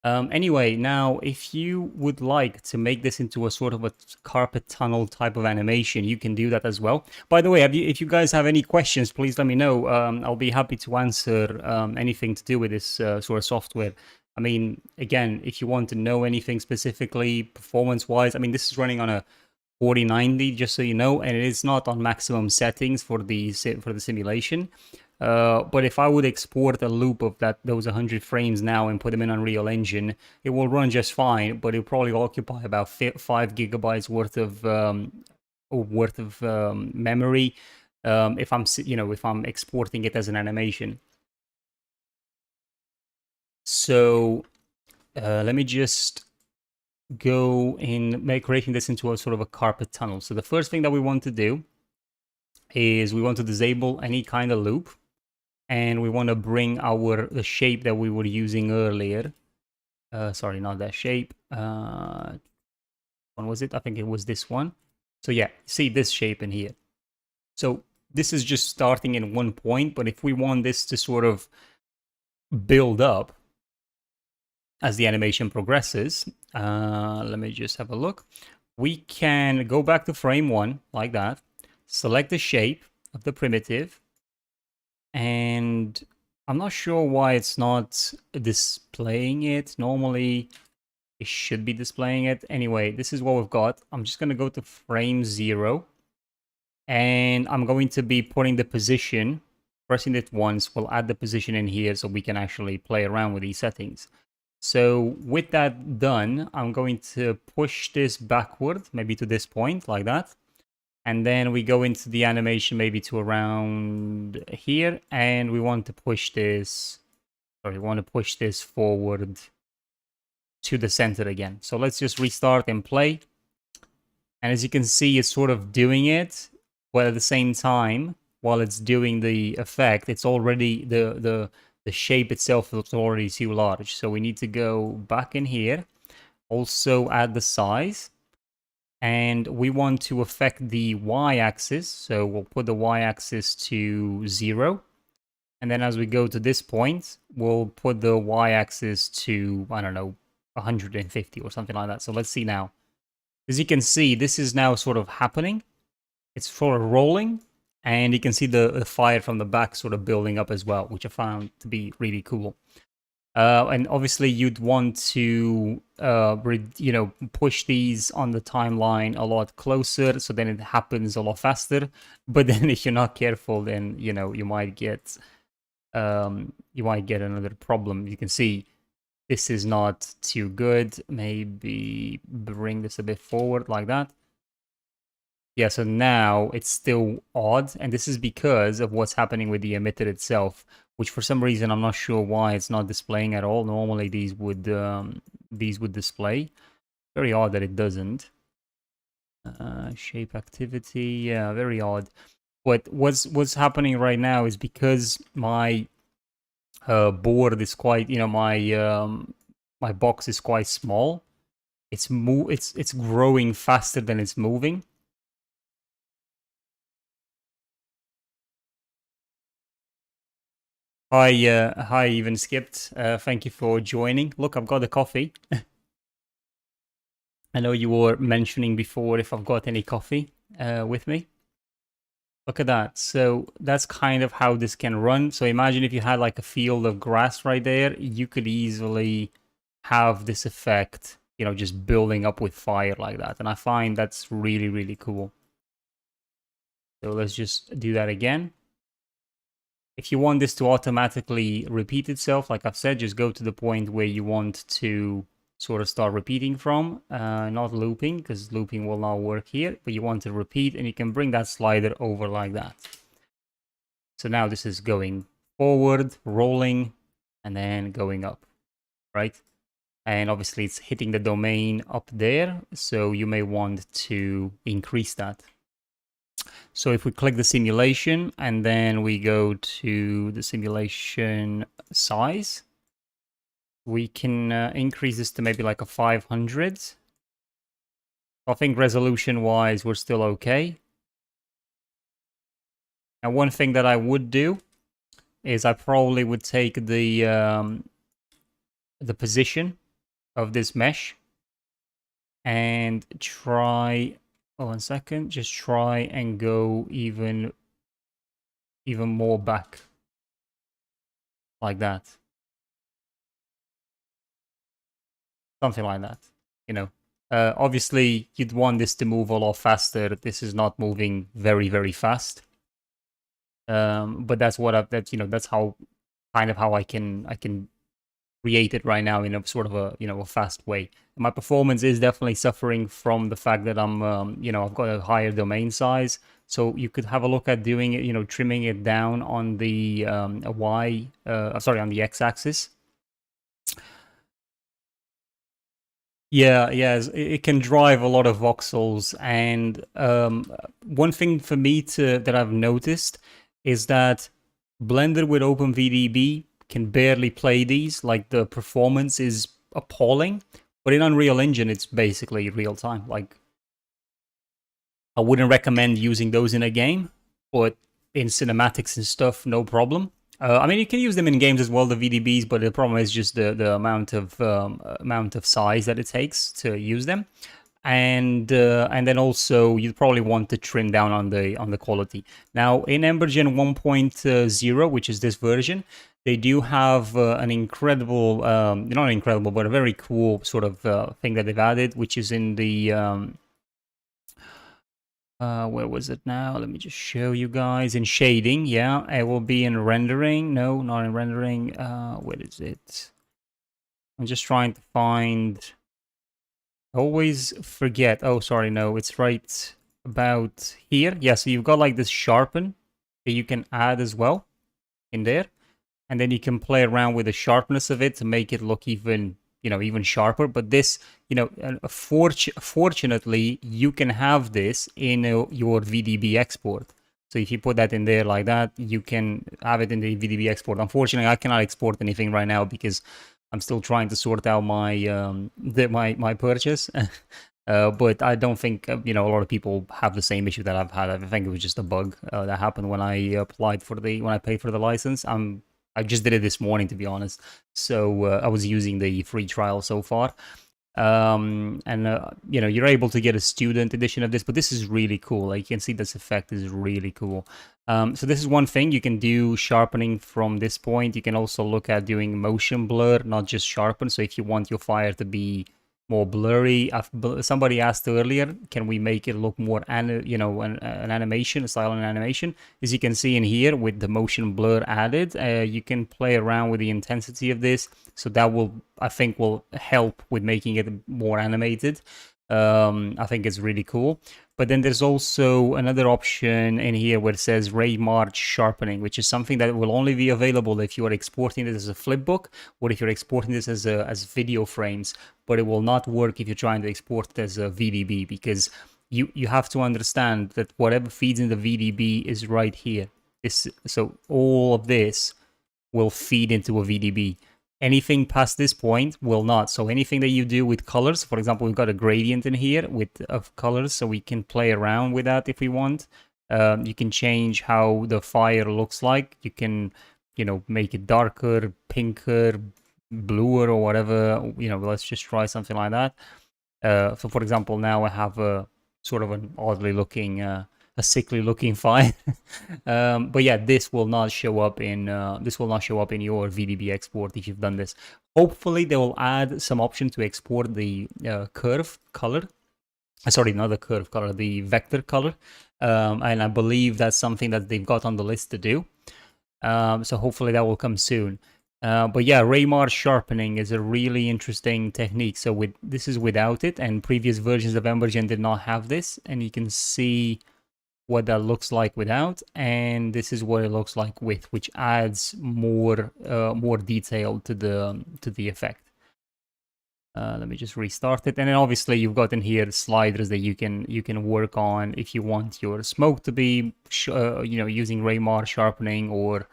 Anyway, now if you would like to make this into a sort of a carpet tunnel type of animation, you can do that as well. By the way, if you guys have any questions, please let me know. I'll be happy to answer anything to do with this sort of software. I mean, again, if you want to know anything specifically performance-wise, I mean, this is running on a 4090, just so you know, and it is not on maximum settings for the simulation. But if I would export a loop of those 100 frames now and put them in Unreal Engine, it will run just fine, but it'll probably occupy about 5 gigabytes worth of memory if I'm exporting it as an animation. So let me just go in creating this into a sort of a carpet tunnel. So the first thing that we want to do is we want to disable any kind of loop. And we want to bring the shape that we were using earlier. Sorry, not that shape. When was it? I think it was this one. So yeah, see this shape in here. So this is just starting in one point, but if we want this to sort of build up as the animation progresses, let me just have a look. We can go back to frame 1 like that, select the shape of the primitive, and I'm not sure why it's not displaying it. Normally, it should be displaying it. Anyway, this is what we've got. I'm just going to go to frame 0. And I'm going to be putting the position, pressing it once. We'll add the position in here so we can actually play around with these settings. So with that done, I'm going to push this backward, maybe to this point, like that. And then we go into the animation maybe to around here, and we want to push this, sorry, we want to push this forward to the center again. So let's just restart and play. And as you can see, it's sort of doing it, but at the same time, while it's doing the effect, it's already, the shape itself is already too large. So we need to go back in here, also add the size. And we want to affect the y-axis, so we'll put the y-axis to 0. And then as we go to this point, we'll put the y-axis to, I don't know, 150 or something like that. So let's see now. As you can see, this is now sort of happening. It's sort of rolling, and you can see the fire from the back sort of building up as well, which I found to be really cool. And obviously you'd want to, push these on the timeline a lot closer, so then it happens a lot faster. But then if you're not careful, then, you might get another problem. You can see this is not too good. Maybe bring this a bit forward like that. Yeah, so now it's still odd, and this is because of what's happening with the emitter itself, which for some reason I'm not sure why it's not displaying at all. Normally these would display. Very odd that it doesn't. Shape activity, yeah, very odd. But what's happening right now is because my board is quite, my box is quite small. It's growing faster than it's moving. Hi, even skipped. Thank you for joining. Look, I've got the coffee. I know you were mentioning before if I've got any coffee with me. Look at that. So that's kind of how this can run. So imagine if you had like a field of grass right there, you could easily have this effect, just building up with fire like that. And I find that's really, really cool. So let's just do that again. If you want this to automatically repeat itself, like I've said, just go to the point where you want to sort of start repeating from, not looping, because looping will not work here, but you want to repeat, and you can bring that slider over like that. So now this is going forward, rolling, and then going up, right? And obviously it's hitting the domain up there, so you may want to increase that. So if we click the simulation and then we go to the simulation size, we can increase this to maybe like a 500. I think resolution wise, we're still okay. Now, one thing that I would do is I probably would take the position of this mesh and try, oh, 1 second, just try and go even more back like that. Something like that, obviously you'd want this to move a lot faster. This is not moving very, very fast. But that's what that's how I can create it right now in a sort of a fast way. My performance is definitely suffering from the fact that I'm I've got a higher domain size. So you could have a look at doing it, trimming it down on the on the x-axis. Yeah, it can drive a lot of voxels, and one thing for me that I've noticed is that Blender with OpenVDB can barely play these. Like, the performance is appalling, but in Unreal Engine it's basically real time. Like, I wouldn't recommend using those in a game, but in cinematics and stuff, no problem. I mean, you can use them in games as well, the VDBs, but the problem is just the amount of size that it takes to use them. and then also you probably want to trim down on the quality. Now in Embergen 1.0, which is this version, they do have an incredible, not incredible, but a very cool sort of thing that they've added, which is in the where was it now? Let me just show you guys. In shading, yeah. It will be in rendering. No, not in rendering. Where is it? I'm just trying to find. I always forget. Oh, sorry, no. It's right about here. Yeah, so you've got like this sharpen that you can add as well in there. And then you can play around with the sharpness of it to make it look even, even sharper. But this, fortunately, you can have this in your VDB export. So if you put that in there like that, you can have it in the VDB export. Unfortunately, I cannot export anything right now because I'm still trying to sort out my purchase. But I don't think a lot of people have the same issue that I've had. I think it was just a bug that happened when I when I paid for the license. I just did it this morning, to be honest. So I was using the free trial so far. And you're able to get a student edition of this, but this is really cool. Like you can see this effect is really cool. So this is one thing you can do, sharpening from this point. You can also look at doing motion blur, not just sharpen. So if you want your fire to be more blurry, somebody asked earlier, can we make it look more an animation, a silent animation? As you can see in here with the motion blur added, you can play around with the intensity of this, so that I think will help with making it more animated. I think it's really cool. But then there's also another option in here where it says Raymarch sharpening, which is something that will only be available if you are exporting this as a flipbook or if you're exporting this as video frames. But it will not work if you're trying to export it as a VDB, because you have to understand that whatever feeds in the VDB is right here. So all of this will feed into a VDB. Anything past this point will not. So anything that you do with colors, for example, we've got a gradient in here of colors, so we can play around with that if we want. You can change how the fire looks like. You can, make it darker, pinker, bluer, or whatever. Let's just try something like that. So for example, now I have a sort of an oddly looking a sickly looking file. But yeah, this will not show up in your VDB export if you've done this. Hopefully they will add some option to export the curve color. Sorry, not the curve color, the vector color. And I believe that's something that they've got on the list to do. So hopefully that will come soon. But yeah, Raymarch sharpening is a really interesting technique. So this is without it, and previous versions of Embergen did not have this, and you can see what that looks like without, and this is what it looks like with, which adds more detail to the effect. Let me just restart it, and then obviously you've got in here sliders that you can work on if you want your smoke to be using Raymarch sharpening, or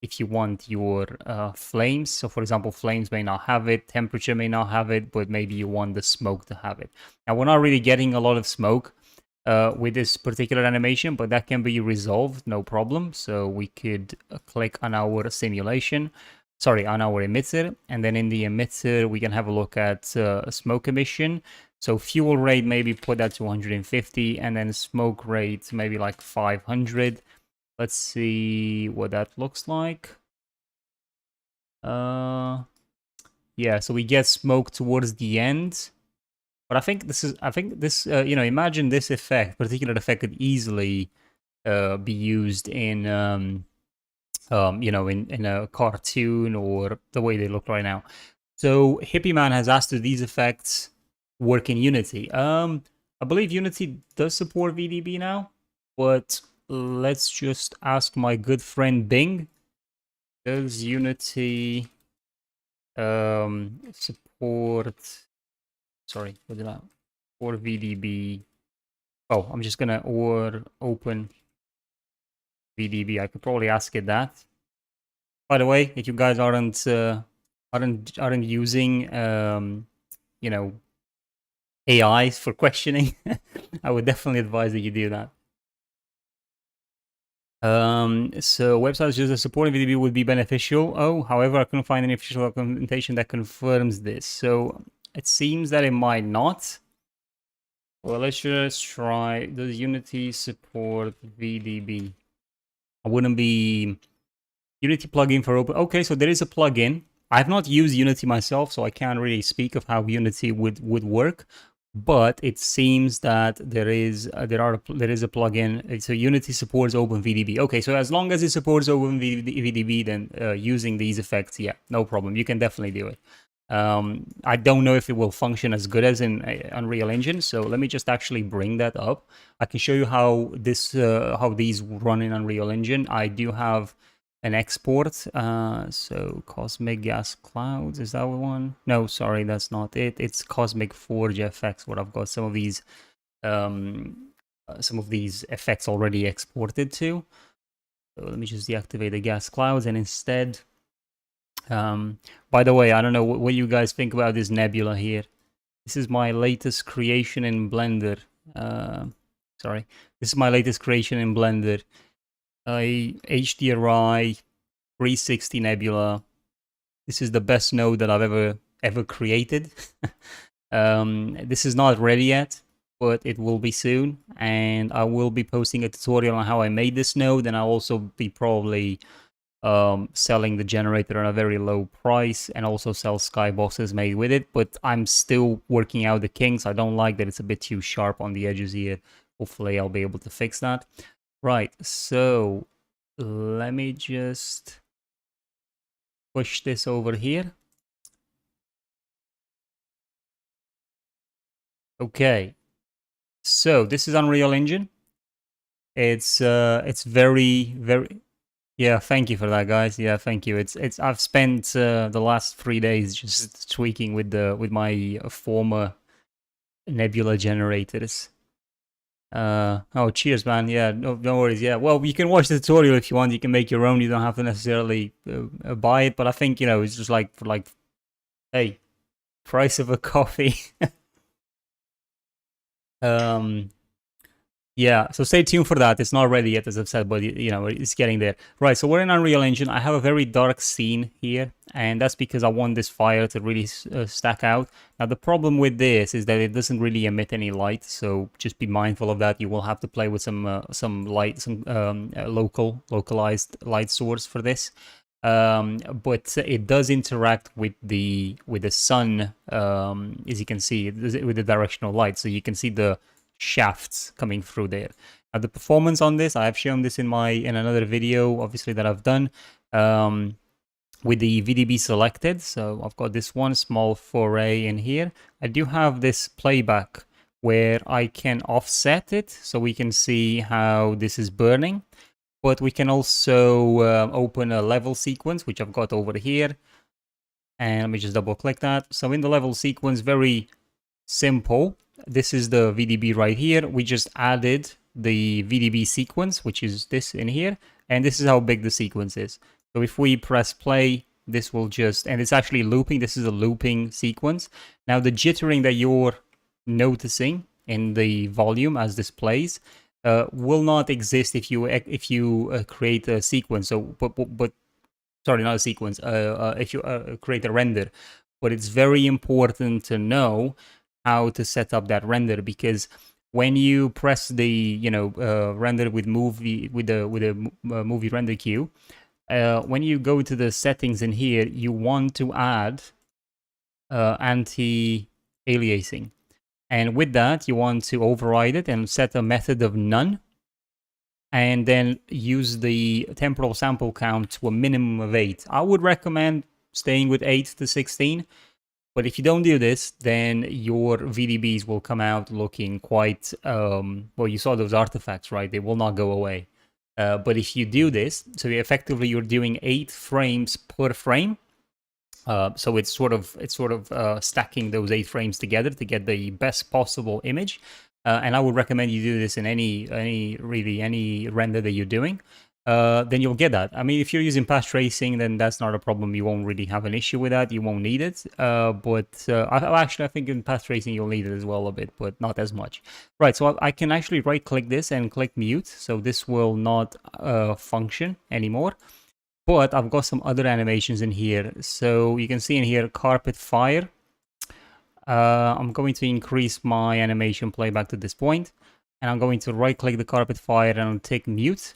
if you want your flames. So for example, flames may not have it, temperature may not have it, but maybe you want the smoke to have it. Now we're not really getting a lot of smoke with this particular animation, but that can be resolved, no problem. So we could click on our simulation, on our emitter, and then in the emitter we can have a look at smoke emission. So fuel rate, maybe put that to 150, and then smoke rate maybe like 500. Let's see what that looks like. Yeah, so we get smoke towards the end. But I think this, imagine this particular effect could easily be used in, in a cartoon or the way they look right now. So Hippie Man has asked, do these effects work in Unity? I believe Unity does support VDB now, but let's just ask my good friend Bing. Does Unity support? Sorry, what did I? Or VDB. Oh, I'm just gonna open VDB. I could probably ask it that. By the way, if you guys aren't using AI for questioning, I would definitely advise that you do that. So websites just supporting VDB would be beneficial. Oh, however, I couldn't find any official documentation that confirms this. So it seems that it might not. Well, let's just try. Does Unity support VDB? I wouldn't be Unity plugin for open. Okay, so there is a plugin. I've not used Unity myself, so I can't really speak of how Unity would work. But it seems that there is a plugin. So Unity supports OpenVDB. Okay, so as long as it supports OpenVDB, then using these effects, yeah, no problem. You can definitely do it. I don't know if it will function as good as in Unreal Engine, so let me just actually bring that up. I can show you how these run in Unreal Engine. I do have an export. So Cosmic Gas Clouds, is that one? No, sorry, that's not it. It's Cosmic Forge FX, where I've got some of these effects already exported to. So let me just deactivate the gas clouds and instead by the way, I don't know what you guys think about this nebula here. This is my latest creation in Blender. Sorry, this is my latest creation in Blender. A HDRI 360 nebula. This is the best node that I've ever created. This is not ready yet, but it will be soon, and I will be posting a tutorial on how I made this node, and I'll also be probably selling the generator at a very low price and also sell skyboxes made with it, but I'm still working out the kinks. I don't like that it's a bit too sharp on the edges here. Hopefully I'll be able to fix that. Right, so let me just push this over here. Okay, so this is Unreal Engine. It's very yeah, thank you for that, guys. Yeah, thank you. I've spent the last 3 days just tweaking with my former nebula generators. Oh, cheers, man. Yeah, no worries. Yeah, well, you can watch the tutorial if you want. You can make your own. You don't have to necessarily buy it. But I think it's just like hey, price of a coffee. um, Yeah, so stay tuned for that. It's not ready yet, as I've said, but it's getting there. Right, so we're in Unreal Engine. I have a very dark scene here, and that's because I want this fire to really stack out. Now, the problem with this is that it doesn't really emit any light, so just be mindful of that. You will have to play with some light, some localized light source for this. But it does interact with the sun, as you can see, with the directional light. So you can see the shafts coming through there. Now the performance on this, I have shown this in another video, obviously, that I've done with the VDB selected. So I've got this one small foray in here. I do have this playback where I can offset it so we can see how this is burning. But we can also open a level sequence, which I've got over here. And let me just double click that. So in the level sequence, very simple. This is the VDB right here. We just added the VDB sequence, which is this in here. And this is how big the sequence is. So if we press play, this will just, and it's actually looping. This is a looping sequence. Now the jittering that you're noticing in the volume as this plays will not exist if you create a sequence. So, but sorry, not a sequence. If you create a render, but it's very important to know how to set up that render, because when you press the render with movie with the movie render queue, when you go to the settings in here, you want to add anti-aliasing. And with that, you want to override it and set a method of none. And then use the temporal sample count to a minimum of 8. I would recommend staying with 8 to 16. But if you don't do this, then your VDBs will come out looking quite... well, you saw those artifacts, right? They will not go away. But if you do this, so effectively you're doing 8 frames per frame. So it's sort of stacking those 8 frames together to get the best possible image. And I would recommend you do this in any render that you're doing. Then you'll get that. I mean, if you're using path tracing, then that's not a problem. You won't really have an issue with that. You won't need it. But I think in path tracing you'll need it as well a bit, but not as much. Right, so I can actually right-click this and click mute. So this will not function anymore. But I've got some other animations in here. So you can see in here, carpet fire. I'm going to increase my animation playback to this point, and I'm going to right click the carpet fire and I'll take mute.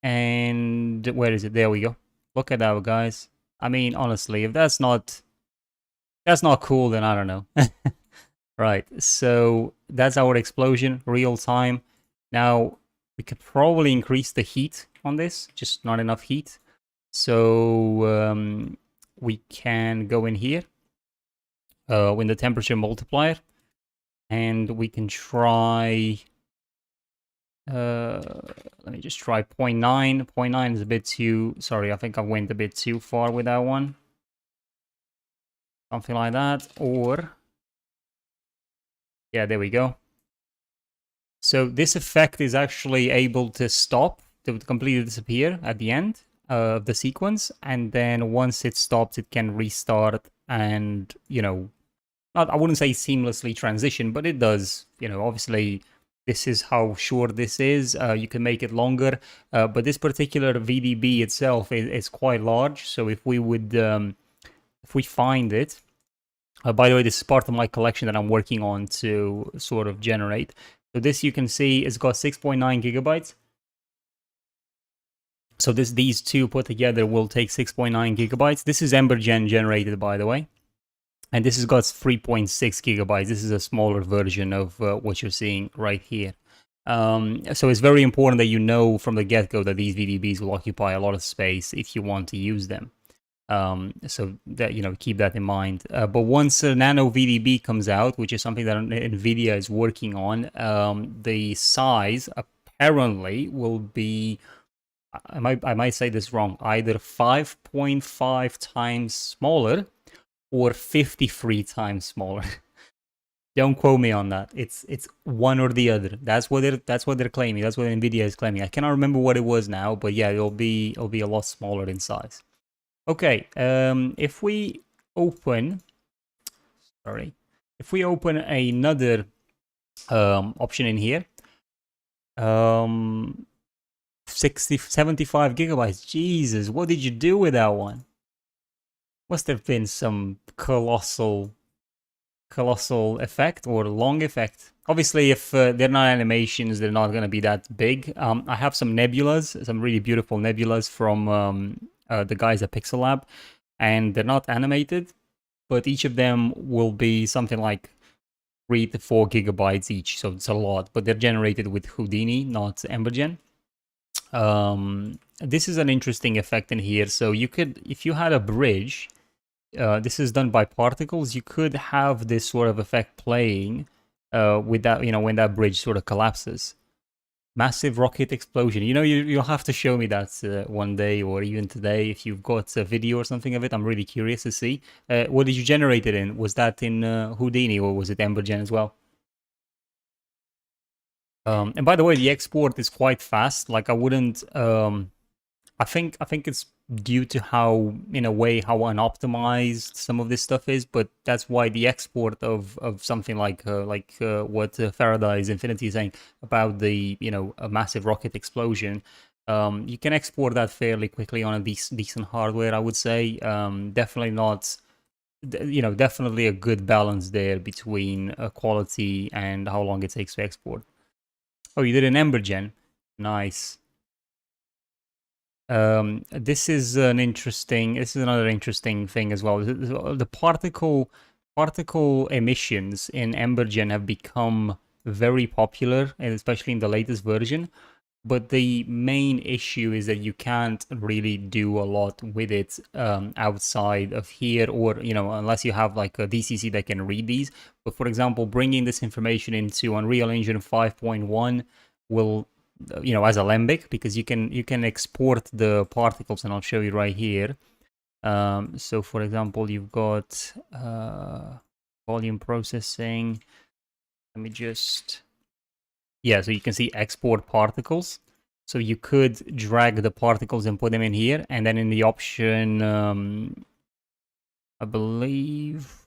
And where is it? There we go. Look at that, guys. I mean, honestly, if that's not cool, then I don't know. Right, so that's our explosion, real time. Now, we could probably increase the heat on this, just not enough heat. So we can go in here with the temperature multiplier, and we can try, let me just try 0.9. 0.9 is a bit too, sorry, I think I went a bit too far with that one. Something like that, or, yeah, there we go. So this effect is actually able to stop, to completely disappear at the end of the sequence, and then once it stops, it can restart and, you know, not, I wouldn't say seamlessly transition, but it does. You know, obviously, this is how short this is. You can make it longer, but this particular VDB itself is quite large. So if we would, if we find it, by the way, this is part of my collection that I'm working on to sort of generate. So this you can see it's got 6.9 gigabytes. So these two put together will take 6.9 gigabytes. This is Embergen generated, by the way. And this has got 3.6 gigabytes. This is a smaller version of what you're seeing right here. So it's very important that you know from the get-go that these VDBs will occupy a lot of space if you want to use them. So that, you know, keep that in mind. But once a Nano VDB comes out, which is something that NVIDIA is working on, the size apparently will be, I might say this wrong, either 5.5 times smaller or 53 times smaller. Don't quote me on that. It's one or the other. That's what they're claiming. That's what NVIDIA is claiming. I cannot remember what it was now, but yeah, it'll be a lot smaller in size. Okay, if we open, if we open another option in here, 75 gigabytes. Jesus, what did you do with that one? Must have been some colossal effect or long effect. Obviously, if they're not animations, they're not going to be that big. I have some nebulas, some really beautiful nebulas from the guys at Pixel Lab, and they're not animated, but each of them will be something like 3 to 4 gigabytes each, so it's a lot, but they're generated with Houdini, not Embergen. This is an interesting effect in here. So you could, if you had a bridge, this is done by particles, you could have this sort of effect playing with that, you know, when that bridge sort of collapses. Massive rocket explosion. You know, you'll have to show me that one day or even today if you've got a video or something of it. I'm really curious to see. What did you generate it in? Was that in Houdini or was it Embergen as well? And by the way, the export is quite fast. Like I wouldn't. I think it's due to how, in a way, how unoptimized some of this stuff is. But that's why the export of something like what Faraday's Infinity is saying about the, you know, a massive rocket explosion. You can export that fairly quickly on a decent hardware, I would say. Definitely not. You know, definitely a good balance there between quality and how long it takes to export. Oh, you did an Embergen. Nice. This is another interesting thing as well. The particle emissions in Embergen have become very popular, and especially in the latest version. But the main issue is that you can't really do a lot with it outside of here, or, you know, unless you have like a DCC that can read these. But for example, bringing this information into Unreal Engine 5.1 will, you know, as Alembic, because you can export the particles, and I'll show you right here. So for example, you've got volume processing. Let me just, yeah, so you can see export particles. So you could drag the particles and put them in here, and then in the option, I believe,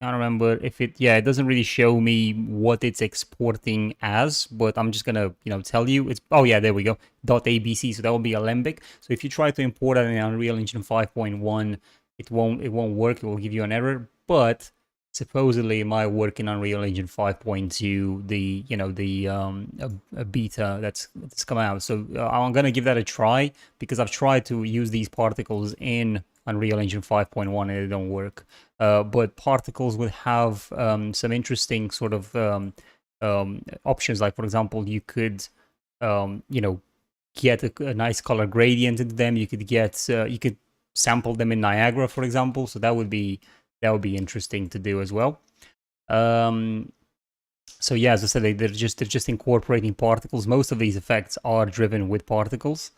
I don't remember if it, yeah, it doesn't really show me what it's exporting as, but I'm just gonna, you know, tell you it's, oh yeah, there we go, .abc, so that will be Alembic. So if you try to import that in Unreal Engine 5.1, it won't work, it will give you an error. But supposedly it might work in Unreal Engine 5.2, the a beta that's come out. So I'm gonna give that a try because I've tried to use these particles in Unreal Engine 5.1 and it don't work. But particles would have some interesting sort of options. Like for example, you could get a nice color gradient into them. You could get you could sample them in Niagara, for example. So that would be interesting to do as well. So yeah, as I said, they're just incorporating particles. Most of these effects are driven with particles.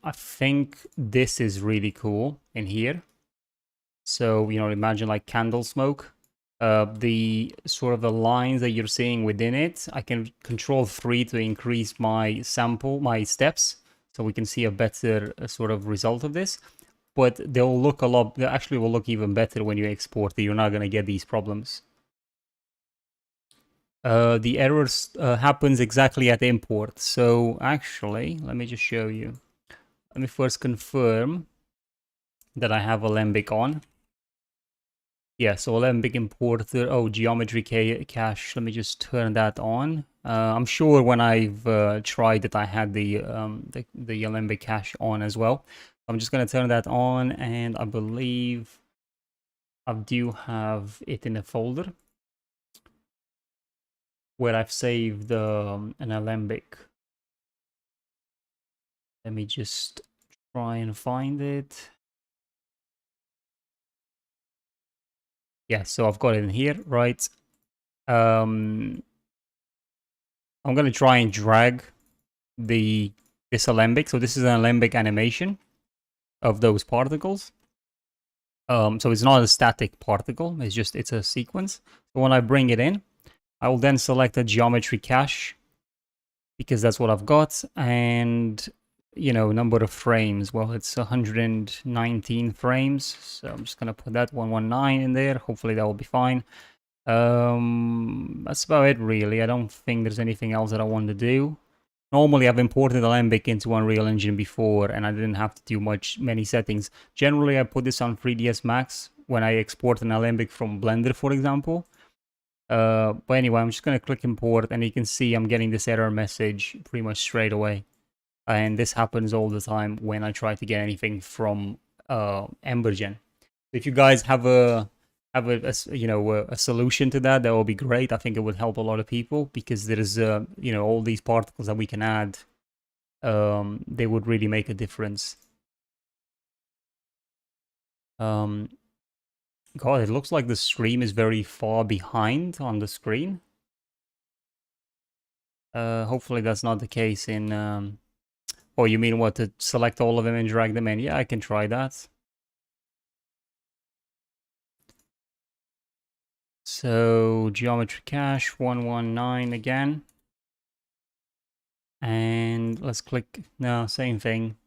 I think this is really cool in here. So imagine like candle smoke. The sort of the lines that you're seeing within it, I can control 3 to increase my steps, so we can see a better sort of result of this. But they actually will look even better when you export it. You're not going to get these problems. The errors happens exactly at import. So actually, let me just show you. Let me first confirm that I have Alembic on. Yeah, so Alembic importer. Oh, geometry cache. Let me just turn that on. I'm sure when I've tried it, I had the Alembic cache on as well. I'm just gonna turn that on, and I believe I do have it in a folder where I've saved an Alembic. Let me just try and find it. Yeah, so I've got it in here, right? I'm gonna try and drag this Alembic. So this is an Alembic animation of those particles. So it's not a static particle, it's a sequence. So when I bring it in, I will then select a geometry cache because that's what I've got, and number of frames. Well, it's 119 frames, so I'm just gonna put that 119 in there. Hopefully that will be fine. That's about it really. I don't think there's anything else that I want to do. Normally, I've imported Alembic into Unreal Engine before, and I didn't have to do many settings. Generally, I put this on 3ds Max when I export an Alembic from Blender, for example. But anyway, I'm just going to click import, and you can see I'm getting this error message pretty much straight away. And this happens all the time when I try to get anything from Embergen. If you guys have a solution to that, that will be great. I think it would help a lot of people because there's all these particles that we can add. They would really make a difference. God, it looks like the stream is very far behind on the screen. Hopefully that's not the case in oh, you mean what, to select all of them and drag them in? Yeah, I can try that. So geometry cache 119 again. And let's click, no, same thing.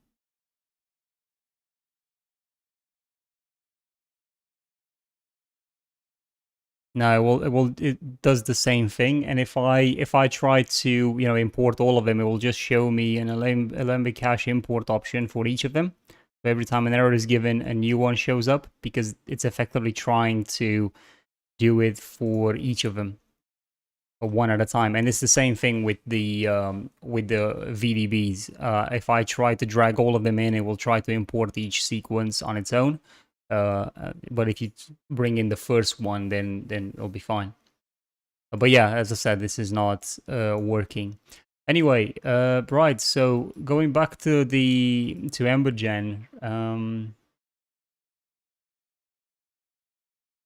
No, it does the same thing. And if I try to import all of them, it will just show me an Alembic cache import option for each of them. So every time an error is given, a new one shows up because it's effectively trying to do it for each of them, one at a time. And it's the same thing with the VDBs. If I try to drag all of them in, it will try to import each sequence on its own. But if you bring in the first one, then it'll be fine. But yeah, as I said, this is not working. Anyway, right. So going back to Embergen,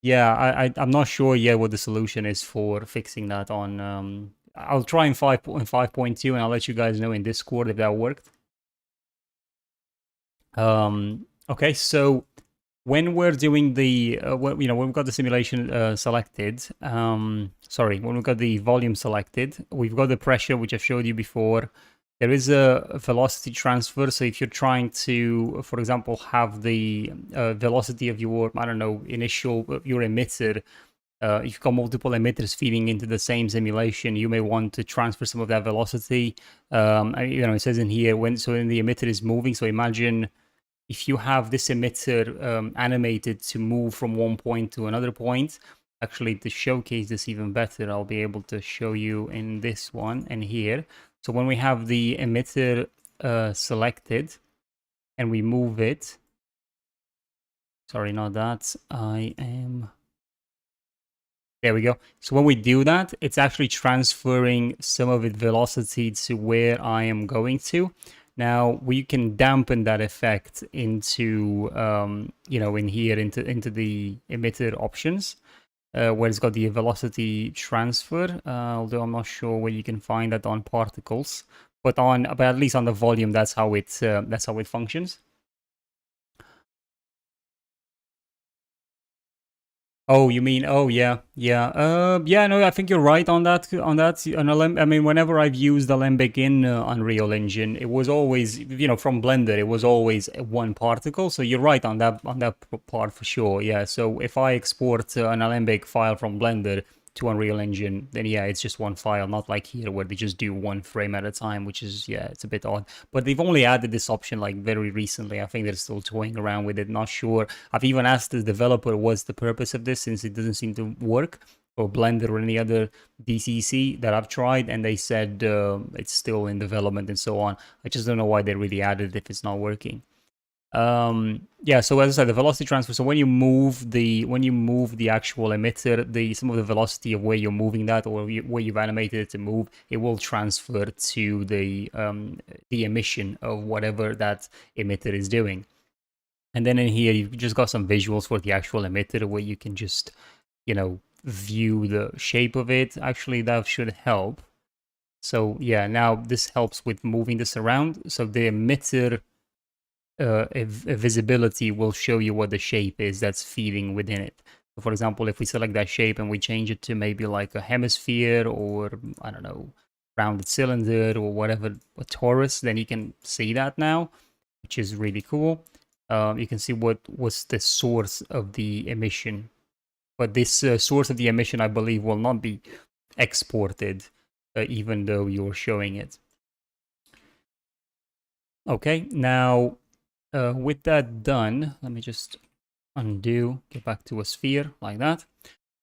yeah, I'm not sure yet what the solution is for fixing that on. I'll try in 5.2, and I'll let you guys know in Discord if that worked. Okay, so when we're doing the, when we've got the simulation selected, sorry, when we've got the volume selected, we've got the pressure, which I've showed you before. There is a velocity transfer. So if you're trying to, for example, have the velocity of your, I don't know, your emitter, if you've got multiple emitters feeding into the same simulation, you may want to transfer some of that velocity. It says in here, when the emitter is moving, so imagine if you have this emitter animated to move from one point to another point, actually to showcase this even better, I'll be able to show you in this one and here. So when we have the emitter selected and we move it, sorry, not that, there we go. So when we do that, it's actually transferring some of its velocity to where I am going to. Now we can dampen that effect into, in here into the emitter options, where it's got the velocity transfer. Although I'm not sure where you can find that on particles, but at least on the volume, that's how it functions. Oh, you mean? Oh, yeah, yeah. Yeah. No, I think you're right on that. I mean, whenever I've used Alembic in Unreal Engine, it was always, from Blender, it was always one particle. So you're right on that part for sure. Yeah. So if I export an Alembic file from Blender to Unreal Engine, then yeah, it's just one file, not like here where they just do one frame at a time, which is, yeah, it's a bit odd. But they've only added this option like very recently. I think they're still toying around with it, not sure. I've even asked the developer what's the purpose of this, since it doesn't seem to work or Blender or any other DCC that I've tried, and they said it's still in development and so on. I just don't know why they really added it if it's not working. Yeah, so as I said, the velocity transfer, so when you move the actual emitter, some of the velocity of where you're moving that, or where you've animated it to move, it will transfer to the emission of whatever that emitter is doing. And then in here you've just got some visuals for the actual emitter where you can just view the shape of it. Actually, that should help. So yeah, now this helps with moving this around. So the emitter visibility will show you what the shape is that's feeding within it. So for example, if we select that shape and we change it to maybe like a hemisphere, or I don't know, rounded cylinder or whatever, a torus, then you can see that now, which is really cool. You can see what was the source of the emission, but this source of the emission, I believe, will not be exported, even though you're showing it. Okay, now with that done, let me just undo, get back to a sphere like that.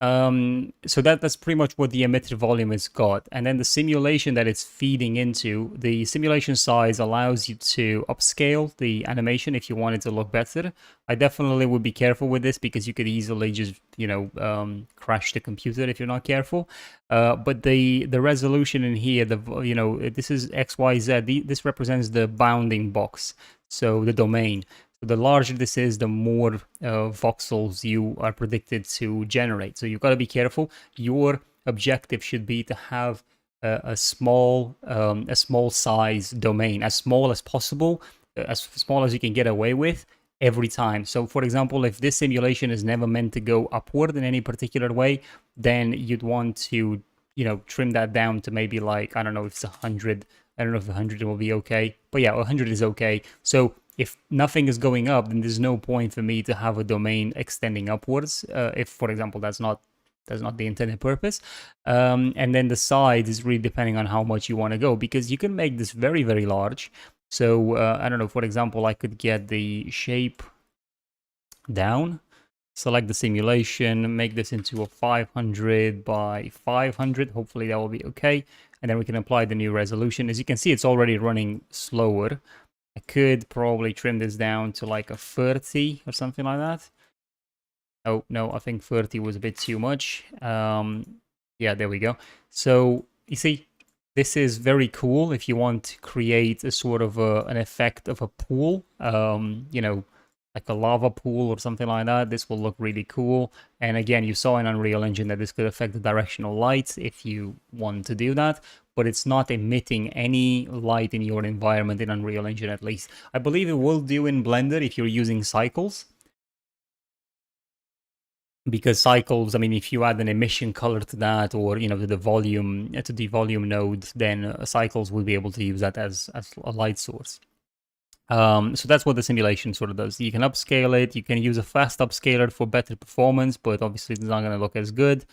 So that's pretty much what the emitter volume has got. And then the simulation that it's feeding into, the simulation size allows you to upscale the animation if you want it to look better. I definitely would be careful with this because you could easily just, crash the computer if you're not careful. But the resolution in here, this is XYZ. This represents the bounding box, so the domain. So the larger this is, the more voxels you are predicted to generate. So you've got to be careful. Your objective should be to have a small size domain, as small as possible, as small as you can get away with every time. So for example, if this simulation is never meant to go upward in any particular way, then you'd want to, trim that down to maybe like, I don't know if it's 100. I don't know if 100 will be okay, but yeah, 100 is okay. So if nothing is going up, then there's no point for me to have a domain extending upwards. If, for example, that's not the intended purpose. And then the size is really depending on how much you want to go, because you can make this very, very large. So I don't know, for example, I could get the shape down, select the simulation, make this into a 500 by 500. Hopefully that will be okay. And then we can apply the new resolution. As you can see, it's already running slower. I could probably trim this down to like a 30 or something like that. Oh, no, I think 30 was a bit too much. Yeah, there we go. So, you see, this is very cool if you want to create a sort of an effect of a pool, like a lava pool or something like that. This will look really cool. And again, you saw in Unreal Engine that this could affect the directional light if you want to do that, but it's not emitting any light in your environment in Unreal Engine, at least. I believe it will do in Blender if you're using cycles. Because cycles, I mean, if you add an emission color to that, or to the volume node, then cycles will be able to use that as a light source. So that's what the simulation sort of does. You can upscale it. You can use a fast upscaler for better performance, but obviously it's not going to look as good.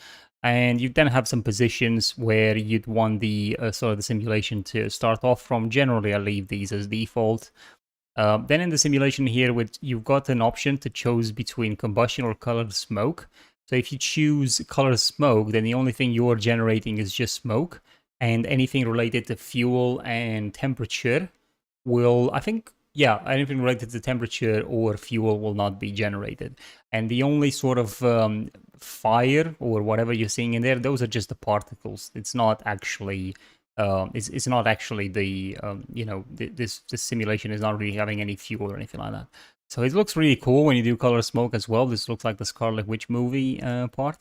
And you then have some positions where you'd want the sort of the simulation to start off from. Generally, I leave these as default. Then in the simulation here, you've got an option to choose between combustion or colored smoke. So if you choose colored smoke, then the only thing you're generating is just smoke, and anything related to fuel and temperature will, I think, yeah, anything related to temperature or fuel will not be generated. And the only sort of fire or whatever you're seeing in there, those are just the particles. It's not actually it's not actually the this simulation is not really having any fuel or anything like that. So it looks really cool when you do color smoke as well. This looks like the Scarlet Witch movie part.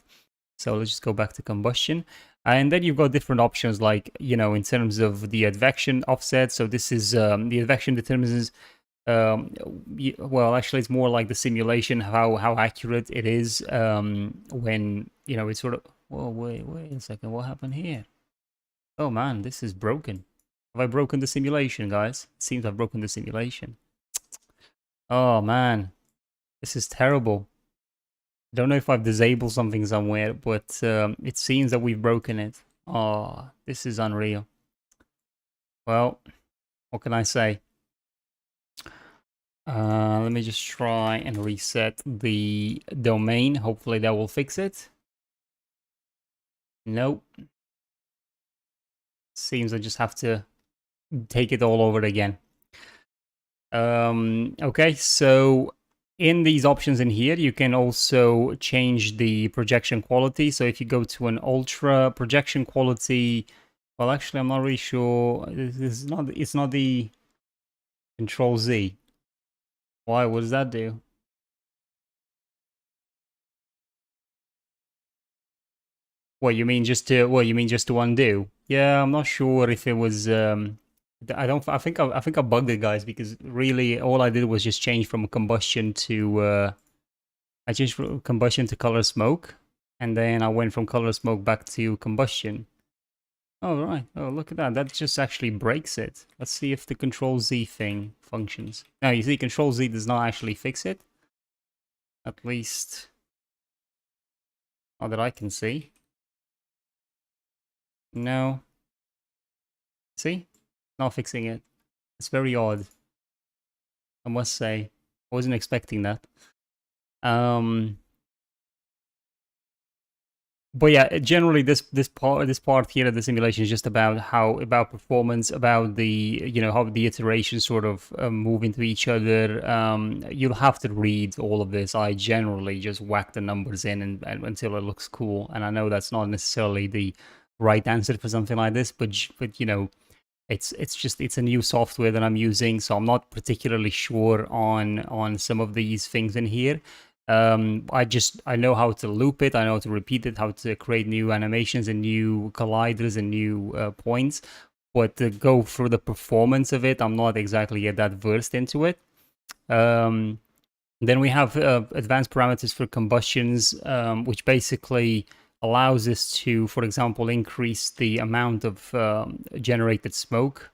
So let's just go back to combustion. And then you've got different options like, in terms of the advection offset. So this is the advection determines, well, actually it's more like the simulation, how accurate it is when, it's sort of, whoa, wait a second, what happened here? Oh man, this is broken. Have I broken the simulation, guys? It seems I've broken the simulation. Oh man, this is terrible. I don't know if I've disabled something somewhere, but it seems that we've broken it. Oh, this is unreal. Well, what can I say? Let me just try and reset the domain. Hopefully that will fix it. Nope. Seems I just have to take it all over again. Okay, so in these options in here, you can also change the projection quality. So if you go to an ultra projection quality, well, actually, I'm not really sure. It's not the Control Z. Why? What does that do? What you mean just to undo? Yeah, I'm not sure if it was I think I bugged it, guys, because really all I did was just change from combustion to I changed from combustion to color smoke, and then I went from color smoke back to combustion. Oh right. Oh, look at that. That just actually breaks it. Let's see if the Control Z thing functions. Now you see Control Z does not actually fix it. At least not that I can see. No. See? Not fixing it. It's very odd, I must say. I wasn't expecting that. But yeah, generally this part here of the simulation is just about about performance, about the how the iterations sort of move into each other. You'll have to read all of this. I generally just whack the numbers in and until it looks cool. And I know that's not necessarily the right answer for something like this, but it's a new software that I'm using, so I'm not particularly sure on some of these things in here. I know how to loop it, I know how to repeat it, how to create new animations and new colliders and new points, but to go through the performance of it, I'm not exactly yet that versed into it. Then we have advanced parameters for combustions, which basically allows us to, for example, increase the amount of generated smoke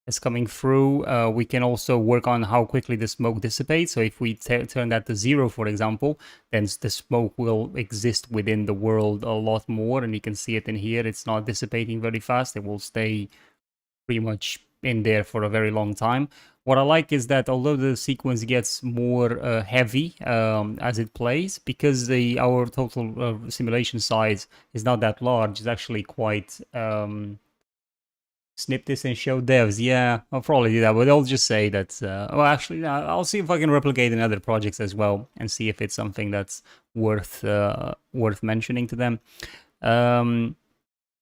that's coming through. We can also work on how quickly the smoke dissipates. So if we turn that to 0, for example, then the smoke will exist within the world a lot more. And you can see it in here. It's not dissipating very fast. It will stay pretty much in there for a very long time. What I like is that although the sequence gets more heavy as it plays, because our total simulation size is not that large, it's actually quite... snip this and show devs. Yeah, I'll probably do that, but I'll just say that... well, actually, I'll see if I can replicate in other projects as well and see if it's something that's worth mentioning to them.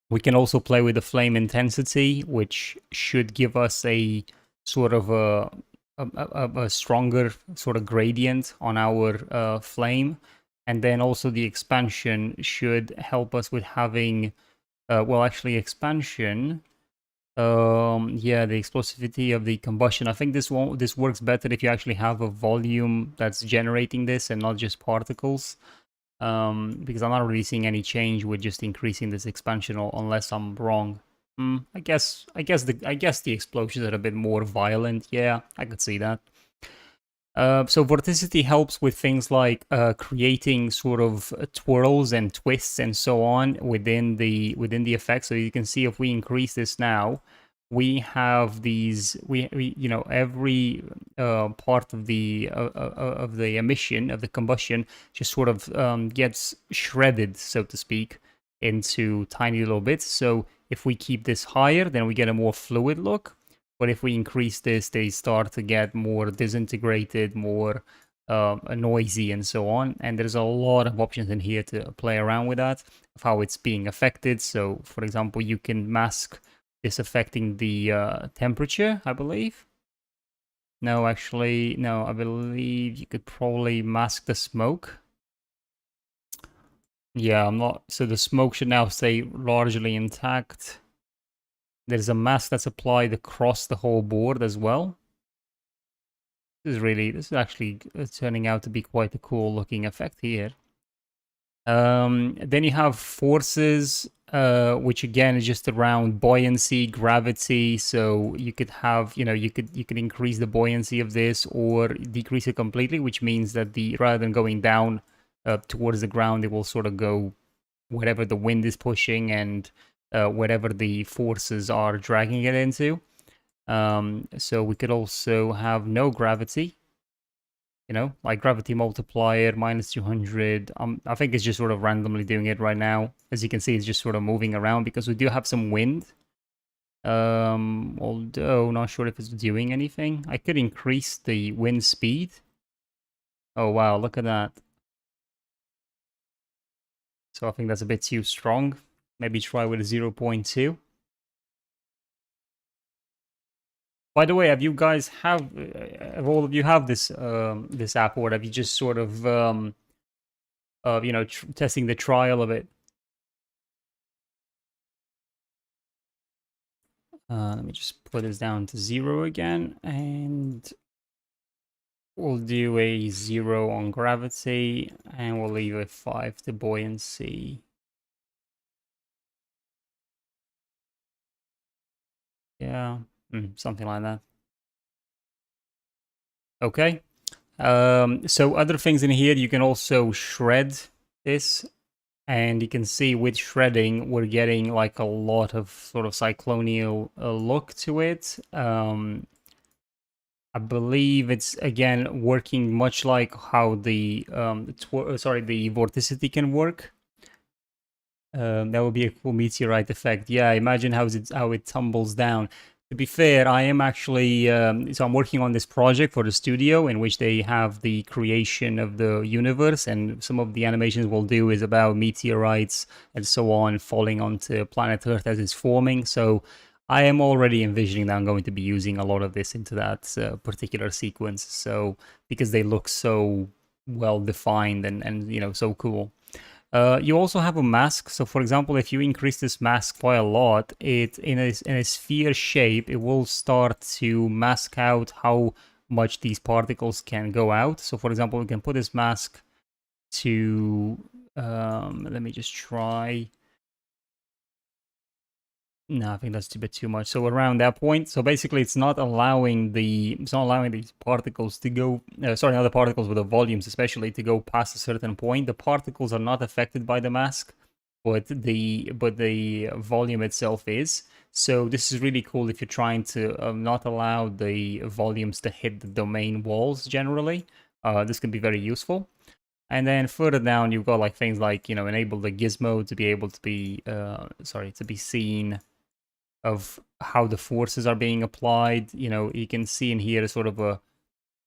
We can also play with the flame intensity, which should give us a sort of a stronger sort of gradient on our flame. And then also the expansion should help us with having, well, actually expansion. Yeah, the explosivity of the combustion. I think this works better if you actually have a volume that's generating this and not just particles. Because I'm not really seeing any change with just increasing this expansion, unless I'm wrong. I guess the explosions are a bit more violent. Yeah, I could see that. So vorticity helps with things like creating sort of twirls and twists and so on within the effect. So you can see if we increase this now, we have these we you know every part of the emission of the combustion just sort of gets shredded, so to speak, into tiny little bits. So if we keep this higher, then we get a more fluid look. But if we increase this, they start to get more disintegrated, more noisy, and so on. And there's a lot of options in here to play around with that, of how it's being affected. So, for example, you can mask this affecting the temperature, I believe. No, actually, no, I believe you could probably mask the smoke. Yeah, I'm not. So the smoke should now stay largely intact. There's a mask that's applied across the whole board as well. This is actually turning out to be quite a cool looking effect here. Then you have forces, which again is just around buoyancy, gravity. So you could have, you could increase the buoyancy of this or decrease it completely, which means that the rather than going down towards the ground, it will sort of go wherever the wind is pushing and wherever the forces are dragging it into. So we could also have no gravity, like gravity multiplier minus 200. I think it's just sort of randomly doing it right now. As you can see, it's just sort of moving around because we do have some wind. Although not sure if it's doing anything. I could increase the wind speed. Oh wow, look at that. So I think that's a bit too strong. Maybe try with a 0.2. By the way, have you guys have all of you have this app, or have you just sort of testing the trial of it? Let me just put this down to 0 again, and we'll do a 0 on gravity, and we'll leave a 5 to buoyancy. Yeah, something like that. Okay. So other things in here, you can also shred this, and you can see with shredding, we're getting like a lot of sort of cyclonial look to it. I believe it's again working much like how the the vorticity can work. That would be a cool meteorite effect. Yeah, imagine how it tumbles down. To be fair, I am actually so I'm working on this project for the studio in which they have the creation of the universe, and some of the animations we'll do is about meteorites and so on falling onto planet Earth as it's forming. So I am already envisioning that I'm going to be using a lot of this into that particular sequence. So because they look so well defined and so cool. You also have a mask. So, for example, if you increase this mask quite a lot, it in a sphere shape, it will start to mask out how much these particles can go out. So, for example, we can put this mask to let me just try. No, I think that's a bit too much. So around that point, so basically, it's not allowing these particles to go. Sorry, not the particles, but the volumes, especially, to go past a certain point. The particles are not affected by the mask, but the volume itself is. So this is really cool if you're trying to not allow the volumes to hit the domain walls. Generally, this can be very useful. And then further down, you've got like things like enable the gizmo to be able to be to be seen of how the forces are being applied. You can see in here sort of a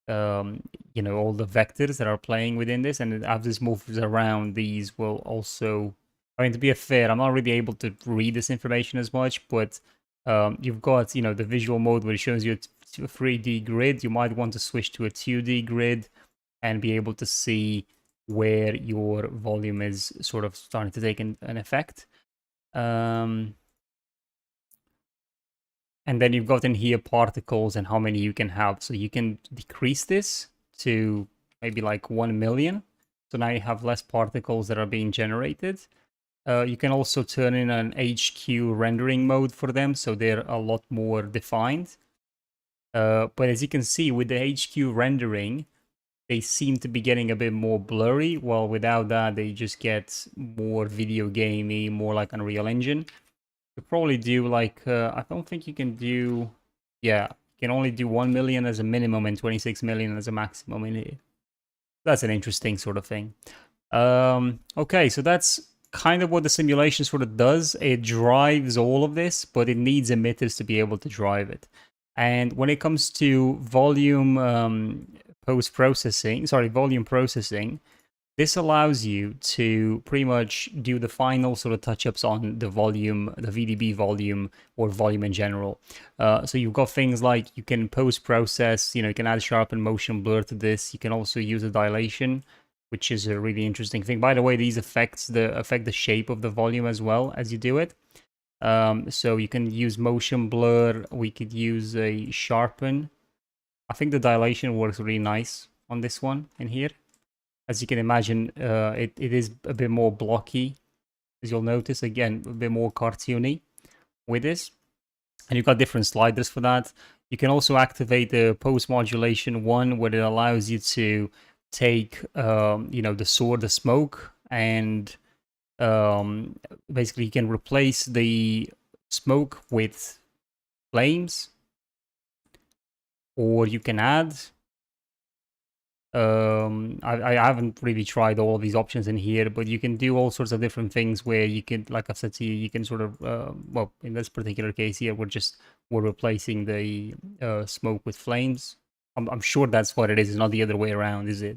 all the vectors that are playing within this, and as this moves around, these will also. I mean, to be fair, I'm not really able to read this information as much, but you've got the visual mode where it shows you a 3D grid. You might want to switch to a 2D grid and be able to see where your volume is sort of starting to take an effect. And then you've got in here particles and how many you can have. So you can decrease this to maybe like 1 million. So now you have less particles that are being generated. You can also turn in an HQ rendering mode for them, so they're a lot more defined. But as you can see, with the HQ rendering, they seem to be getting a bit more blurry, while without that, they just get more video gamey, more like Unreal Engine. You probably do like, I don't think you can do, yeah, you can only do 1 million as a minimum and 26 million as a maximum in here. That's an interesting sort of thing. Okay, so that's kind of what the simulation sort of does. It drives all of this, but it needs emitters to be able to drive it. And when it comes to volume volume processing, this allows you to pretty much do the final sort of touch-ups on the volume, the VDB volume, or volume in general. So you've got things like you can post-process, you can add sharp and motion blur to this. You can also use a dilation, which is a really interesting thing. By the way, these affect the shape of the volume as well as you do it. So you can use motion blur. We could use a sharpen. I think the dilation works really nice on this one in here. As you can imagine, it is a bit more blocky, as you'll notice. Again, a bit more cartoony with this. And you've got different sliders for that. You can also activate the post modulation one, where it allows you to take, the smoke, and basically you can replace the smoke with flames, or you can add. I haven't really tried all of these options in here, but you can do all sorts of different things where you can, like I've said to you, you can sort of, well, in this particular case here, we're replacing the smoke with flames. I'm sure that's what it is. It's not the other way around, is it?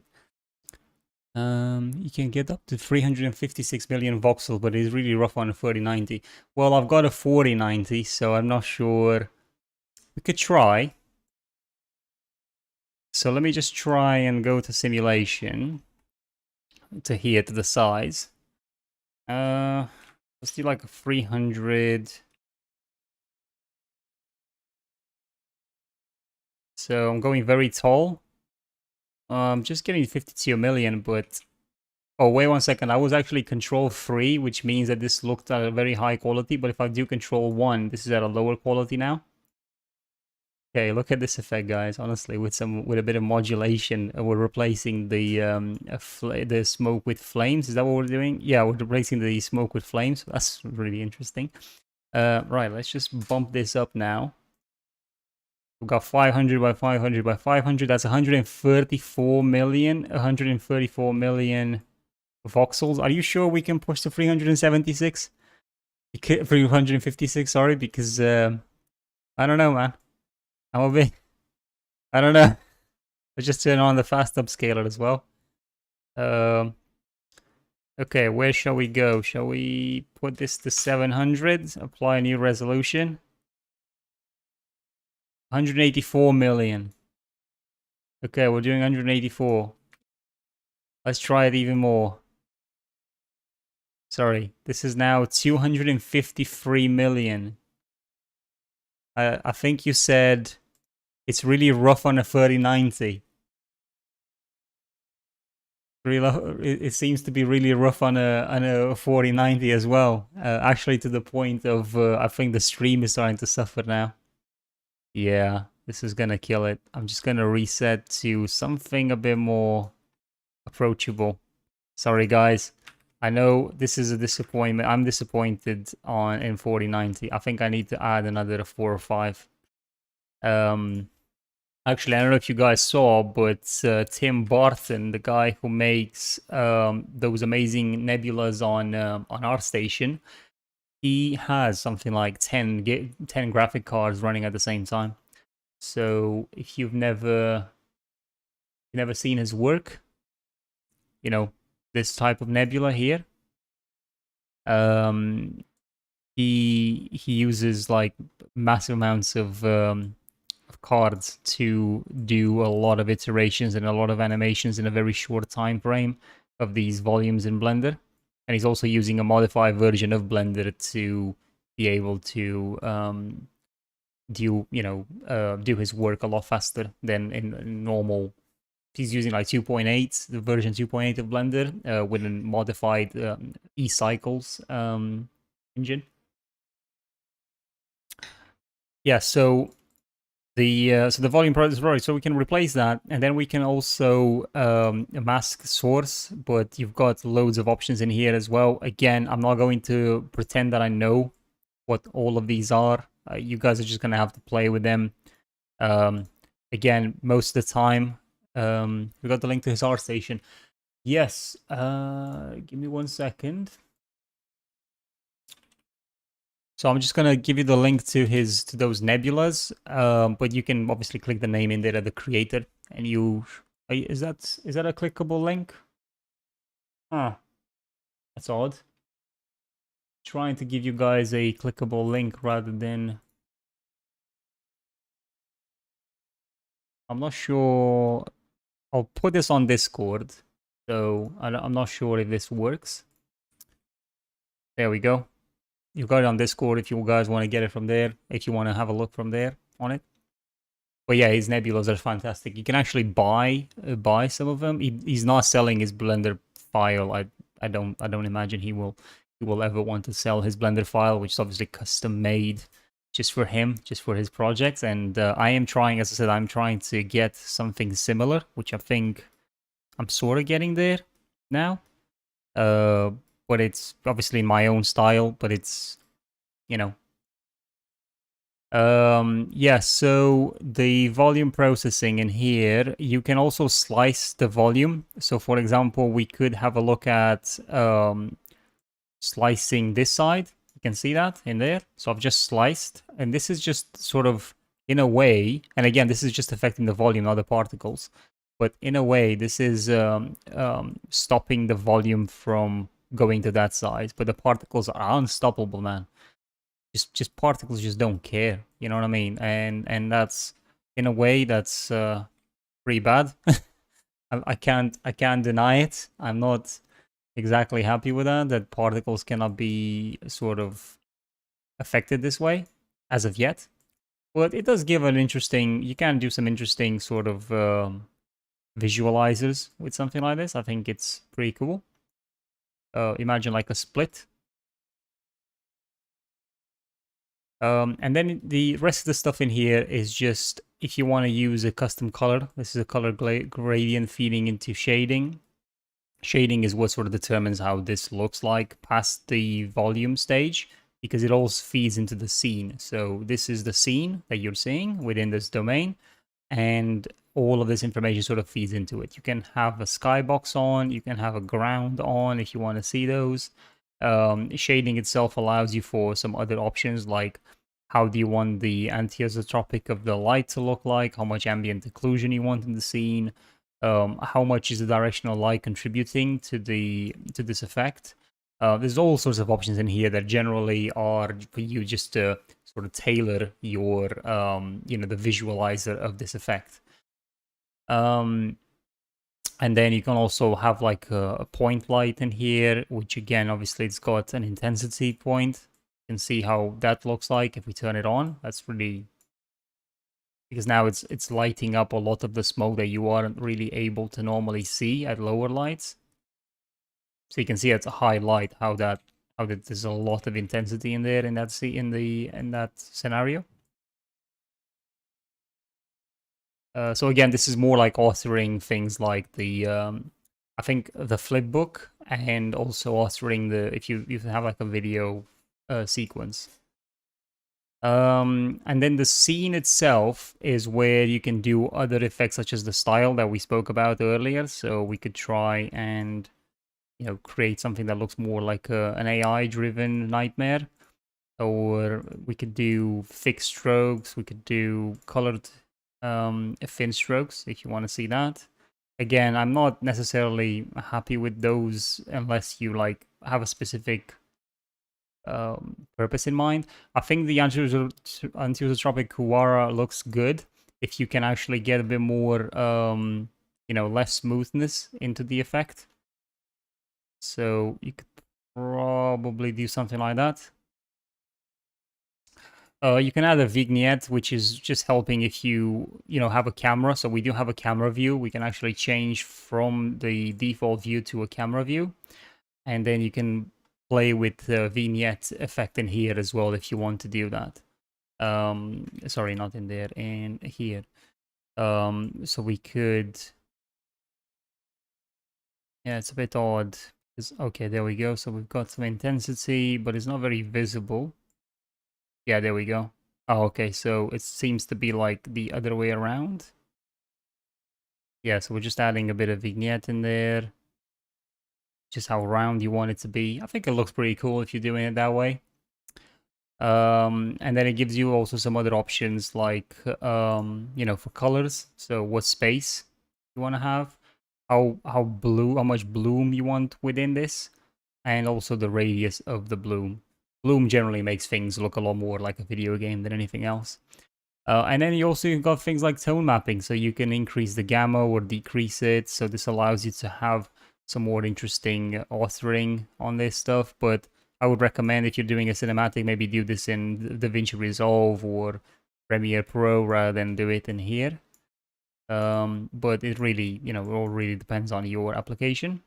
You can get up to 356 million voxels, but it's really rough on a 3090. Well, I've got a 4090, so I'm not sure. We could try. So let me just try and go to simulation to here to the size. Let's do like a 300. So I'm going very tall. I'm just getting 52 million, but oh, wait 1 second. I was actually control 3, which means that this looked at a very high quality, but if I do control 1, this is at a lower quality now. Okay, look at this effect, guys. Honestly, with a bit of modulation, we're replacing the smoke with flames. Is that what we're doing? Yeah, we're replacing the smoke with flames. That's really interesting. Right, let's just bump this up now. We've got 500 by 500 by 500. That's 134 million. 134 million voxels. Are you sure we can push to 376? 356, sorry, because I don't know, man. I don't know. Let's just turn on the fast upscaler as well. Okay, where shall we go? Shall we put this to 700? Apply a new resolution. 184 million. Okay, we're doing 184. Let's try it even more. Sorry, this is now 253 million. I think you said it's really rough on a 3090. It seems to be really rough on a 4090 as well. Actually, to the point of I think the stream is starting to suffer now. Yeah, this is gonna kill it. I'm just gonna reset to something a bit more approachable. Sorry, guys. I know this is a disappointment. I'm disappointed in 4090. I think I need to add another 4 or 5. Actually, I don't know if you guys saw, but Tim Barton, the guy who makes those amazing nebulas on our station, he has something like 10 graphic cards running at the same time. So if you've never seen his work, this type of nebula here, he uses like massive amounts of cards to do a lot of iterations and a lot of animations in a very short time frame of these volumes in Blender. And he's also using a modified version of Blender to be able to do his work a lot faster than in normal. He's using like 2.8, the version 2.8 of Blender, with a modified e-cycles engine. Yeah, so the volume process, right? So we can replace that, and then we can also mask source. But you've got loads of options in here as well. Again, I'm not going to pretend that I know what all of these are. You guys are just gonna have to play with them. Um, Again, most of the time, we got the link to his art station. Yes. Give me 1 second. So I'm just gonna give you the link to those nebulas. But you can obviously click the name in there of the creator, and is that a clickable link? Huh. That's odd. Trying to give you guys a clickable link rather than. I'm not sure. I'll put this on Discord. So I'm not sure if this works. There we go. You got it on Discord if you guys want to get it from there. If you want to have a look from there on it. But yeah, his nebulas are fantastic. You can actually buy some of them. He's not selling his Blender file. I don't imagine he will ever want to sell his Blender file, which is obviously custom made just for him, just for his projects. And I am trying, as I said, I'm trying to get something similar, which I think I'm sort of getting there now. Uh, but it's obviously in my own style, but it's, you know, yeah, so the volume processing in here, you can also slice the volume. So for example, we could have a look at slicing this side. You can see that in there. So I've just sliced, and this is just sort of in a way, and again, this is just affecting the volume, not the particles. But in a way, this is stopping the volume from going to that side. But the particles are unstoppable, man. Just particles just don't care. You know what I mean? And that's in a way that's pretty bad. I can't deny it. I'm not exactly happy with that particles cannot be sort of affected this way as of yet. But it does give an interesting. You can do some interesting sort of visualizers with something like this. I think it's pretty cool. Imagine like a split. And then the rest of the stuff in here is just if you want to use a custom color. This is a color gradient feeding into shading. Shading is what sort of determines how this looks like past the volume stage, because it all feeds into the scene. So this is the scene that you're seeing within this domain, and all of this information sort of feeds into it. You can have a skybox on, you can have a ground on if you want to see those. Shading itself allows you for some other options, like how do you want the anti-isotropic of the light to look like, how much ambient occlusion you want in the scene, how much is the directional light contributing to this effect. There's all sorts of options in here that generally are for you just to sort of tailor your the visualizer of this effect. And then you can also have like a point light in here, which again, obviously it's got an intensity point. You can see how that looks like if we turn it on. That's really, because now it's lighting up a lot of the smoke that you aren't really able to normally see at lower lights. So you can see at a high light how that there's a lot of intensity in there in that scenario. So again, this is more like authoring things like the I think the flipbook, and also authoring the if you have like a video sequence. And then the scene itself is where you can do other effects such as the style that we spoke about earlier. So we could try and create something that looks more like an AI driven nightmare, or we could do fixed strokes, we could do colored thin strokes if you want to see that. Again, I'm not necessarily happy with those unless you like have a specific purpose in mind. I think the anisotropic Kuwara looks good if you can actually get a bit more less smoothness into the effect. So you could probably do something like that. You can add a vignette, which is just helping if you have a camera. So we do have a camera view. We can actually change from the default view to a camera view. And then you can play with the vignette effect in here as well if you want to do that. Sorry, not in there, in here. So we could... Yeah, it's a bit odd. Okay, there we go. So we've got some intensity, but it's not very visible. Yeah, there we go. Oh, okay, so it seems to be like the other way around. Yeah, so we're just adding a bit of vignette in there, just how round you want it to be. I think it looks pretty cool if you're doing it that way. And then it gives you also some other options like, for colors. So what space you want to have, how much bloom you want within this, and also the radius of the bloom. Bloom generally makes things look a lot more like a video game than anything else. And then you also got things like tone mapping, so you can increase the gamma or decrease it. So this allows you to have some more interesting authoring on this stuff. But I would recommend if you're doing a cinematic, maybe do this in DaVinci Resolve or Premiere Pro rather than do it in here. But it really, it all really depends on your application.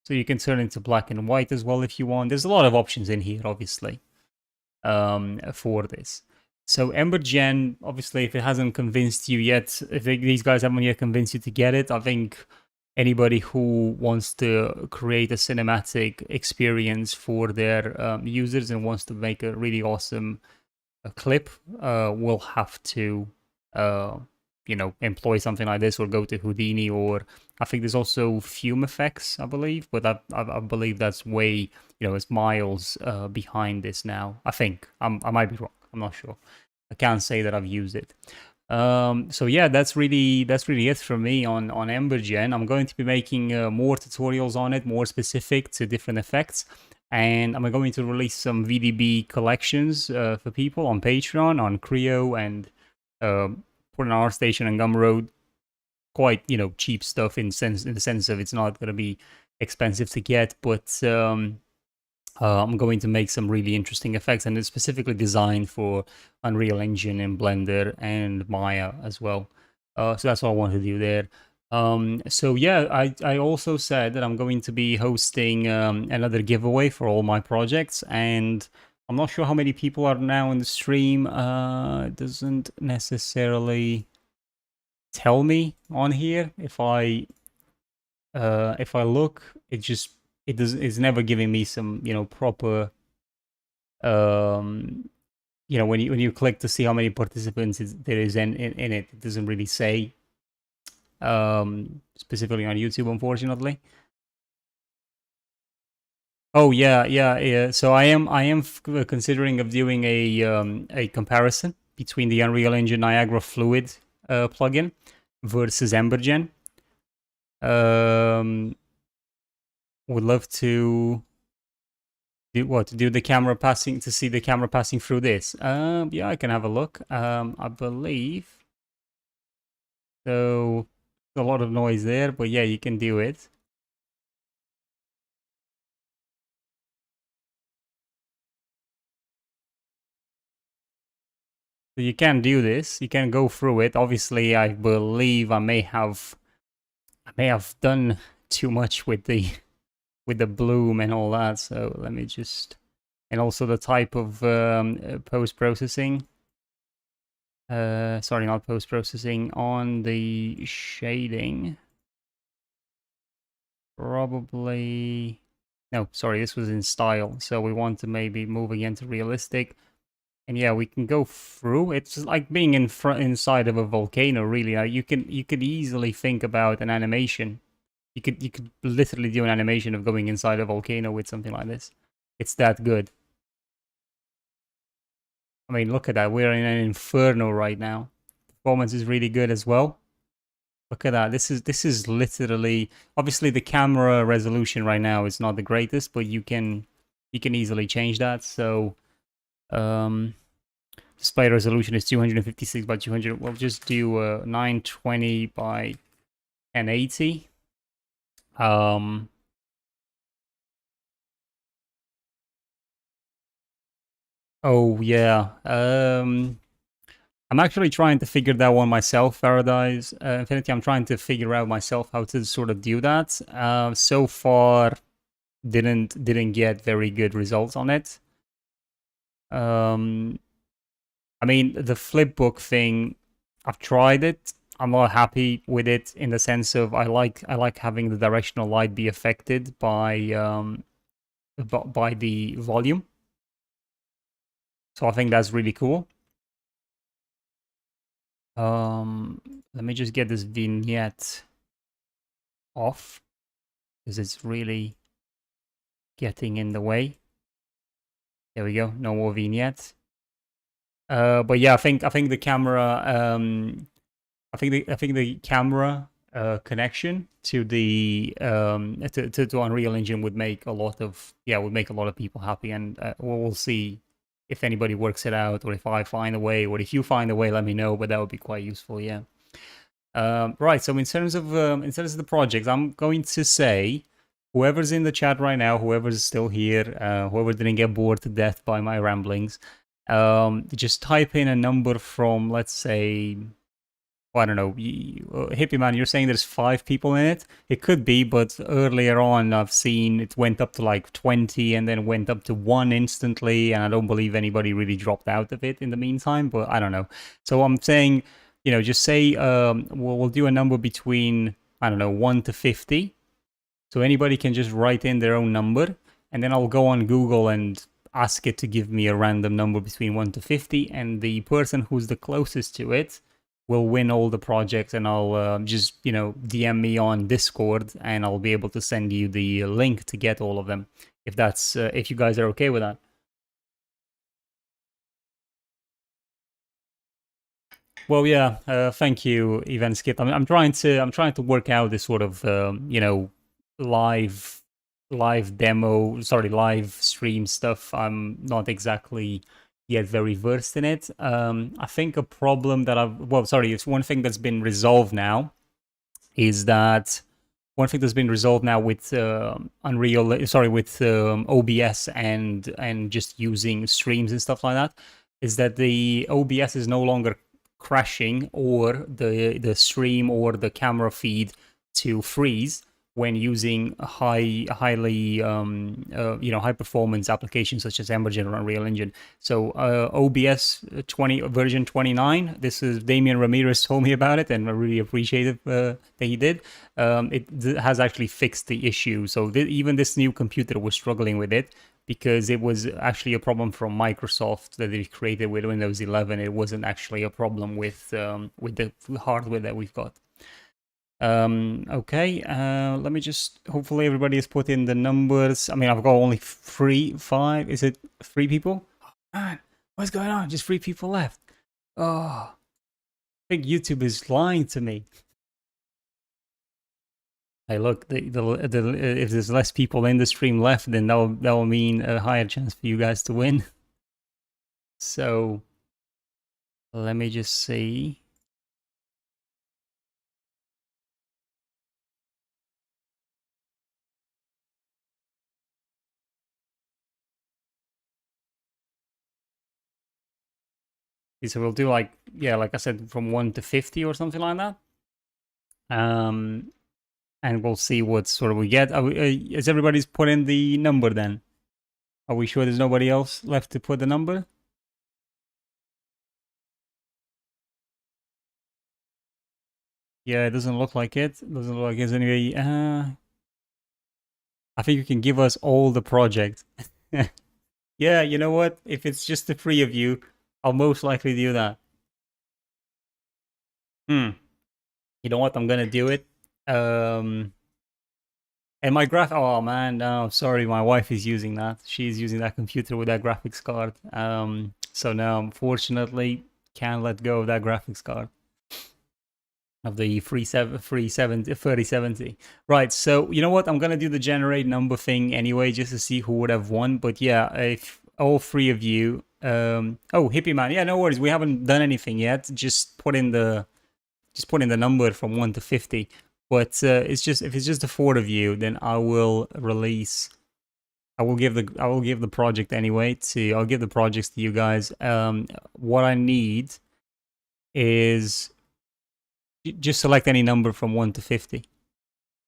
So you can turn it into black and white as well if you want. There's a lot of options in here, obviously, for this. So Embergen, obviously, if it hasn't convinced you yet, if these guys haven't yet convinced you to get it, I think anybody who wants to create a cinematic experience for their users and wants to make a really awesome clip will have to, employ something like this or go to Houdini, or I think there's also Fume Effects, I believe, but I believe that's way, it's miles behind this now. I think I might be wrong. I'm not sure. I can't say that I've used it. So yeah, that's really it for me on Embergen. I'm going to be making more tutorials on it, more specific to different effects, and I'm going to release some VDB collections for people on Patreon, on Creo, and put an ArtStation and Gumroad. Quite cheap stuff in the sense of it's not going to be expensive to get, but I'm going to make some really interesting effects, and it's specifically designed for Unreal Engine and Blender and Maya as well. So that's what I want to do there. So yeah, I also said that I'm going to be hosting another giveaway for all my projects, and I'm not sure how many people are now in the stream. It doesn't necessarily tell me on here. If I look, it's never giving me some proper when you click to see how many participants there is in it, it doesn't really say specifically on YouTube, unfortunately. Oh yeah. So I am considering of doing a comparison between the Unreal Engine Niagara Fluid plugin versus Embergen. Would love to do the camera passing, to see the camera passing through this. Yeah, I can have a look. I believe so. A lot of noise there, but yeah, you can do it. So you can do this. You can go through it. Obviously, I believe I may have done too much with the bloom and all that. So let me just, and also the type of post processing. Sorry, not post processing, on the shading. Probably, no, sorry, this was in style. So we want to maybe move again to realistic. And yeah, we can go through. It's like being inside of a volcano, really. You could easily think about an animation. You could literally do an animation of going inside a volcano with something like this. It's that good. I mean, look at that. We're in an inferno right now. Performance is really good as well. Look at that. This is literally, obviously the camera resolution right now is not the greatest, but you can easily change that. So display resolution is 256 by 200. We'll just do 920 by 1080. Oh yeah. I'm actually trying to figure that one myself, Paradise Infinity. I'm trying to figure out myself how to sort of do that. So far, didn't get very good results on it. I mean, the flipbook thing, I've tried it. I'm not happy with it in the sense of I like having the directional light be affected by the volume. So I think that's really cool. Let me just get this vignette off because it's really getting in the way. There we go. No more vignettes. But yeah, I think the camera I think the camera connection to the to Unreal Engine would make a lot of people happy, and we'll see if anybody works it out, or if I find a way, or if you find a way, let me know. But that would be quite useful, yeah. Right. So in terms of the project, I'm going to say whoever's in the chat right now, whoever's still here, whoever didn't get bored to death by my ramblings, just type in a number from, let's say, I don't know, Hippie Man, you're saying there's 5 people in it? It could be, but earlier on I've seen it went up to like 20 and then went up to 1 instantly, and I don't believe anybody really dropped out of it in the meantime, but I don't know. So I'm saying, just say we'll do a number between, I don't know, 1 to 50. So anybody can just write in their own number, and then I'll go on Google and ask it to give me a random number between 1 to 50, and the person who's the closest to it will win all the projects, and I'll just, DM me on Discord, and I'll be able to send you the link to get all of them, if you guys are okay with that. Well, yeah. Thank you, Event Skip. I'm trying to work out this sort of live live stream stuff. I'm not exactly yet very versed in it. I think a problem that it's one thing that's been resolved now is that one thing that's been resolved now with with OBS and just using streams and stuff like that, is that the OBS is no longer crashing, or the stream or the camera feed to freeze when using high performance applications such as Embergen or Unreal Engine. So OBS 20 version 29. This is Damian Ramirez told me about it, and I really appreciate it that he did. It has actually fixed the issue. So even this new computer was struggling with it, because it was actually a problem from Microsoft that they created with Windows 11. It wasn't actually a problem with the hardware that we've got. Okay, let me just. Hopefully, everybody has put in the numbers. I mean, I've got only 5. Is it 3 people? Oh, man, what's going on? Just 3 people left. Oh, I think YouTube is lying to me. Hey, look, if there's less people in the stream left, then that will mean a higher chance for you guys to win. So, let me just see. So we'll do like I said, from 1 to 50 or something like that. And we'll see what sort of we get. Is everybody's put in the number then? Are we sure there's nobody else left to put the number? Yeah, it doesn't look like it. Doesn't look like there's anybody. I think you can give us all the project. Yeah, you know what? If it's just the 3 of you, I'll most likely do that. You know what? I'm gonna do it. And my oh man, no, sorry, my wife is using that. She's using that computer with that graphics card. So now, unfortunately, can't let go of that graphics card of the 3070. Right, so you know what? I'm gonna do the generate number thing anyway, just to see who would have won. But yeah, if all 3 of you, oh, Hippie Man, yeah, no worries. We haven't done anything yet. Just put in the number from 1 to 50. But it's just, if it's just the 4 of you, then I will release. I will give the project anyway. I'll give the projects to you guys. What I need is just select any number from 1 to 50.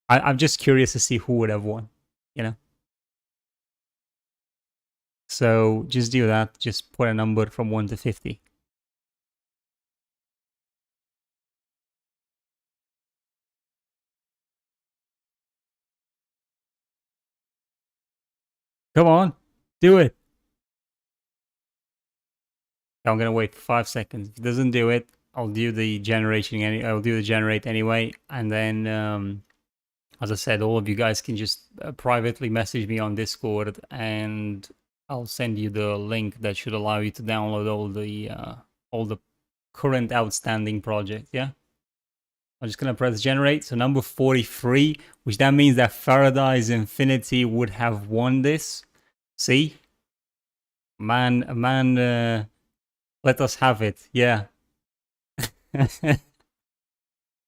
I'm just curious to see who would have won. You know. So just do that. Just put a number from 1 to 50. Come on, do it. I'm gonna wait for 5 seconds. If it doesn't do it, I'll do the generation. I'll do the generate anyway, and then as I said, all of you guys can just privately message me on Discord, and I'll send you the link that should allow you to download all the current outstanding projects. Yeah, I'm just gonna press generate. So number 43, which that means that Faraday's Infinity would have won this. See, man, let us have it. Yeah.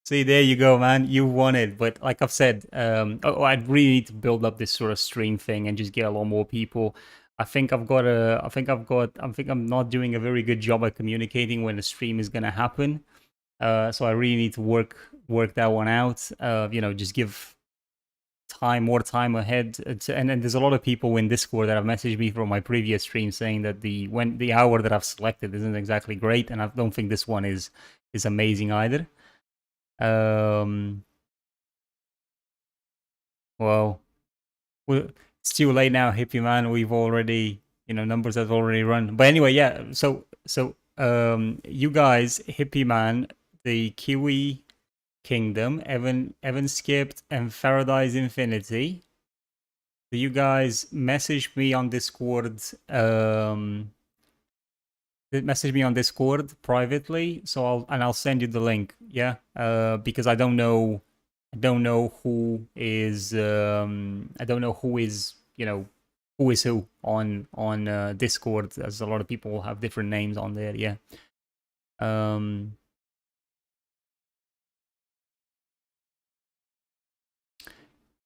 See, there you go, man. You won it. But like I've said, I really need to build up this sort of stream thing and just get a lot more people. I think I'm not doing a very good job at communicating when the stream is gonna happen. So I really need to work that one out. Just give more time ahead. And there's a lot of people in Discord that have messaged me from my previous stream saying that the hour that I've selected isn't exactly great, and I don't think this one is amazing either. Well, it's too late now, hippie man. We've already, numbers have already run. But anyway, yeah. So you guys, hippie man, the Kiwi Kingdom, Evan skipped, and Faraday's Infinity. So you guys message me on Discord. Message me on Discord privately. So I'll send you the link. Yeah. Because I don't know who is who is who on Discord, as a lot of people have different names on there. Yeah.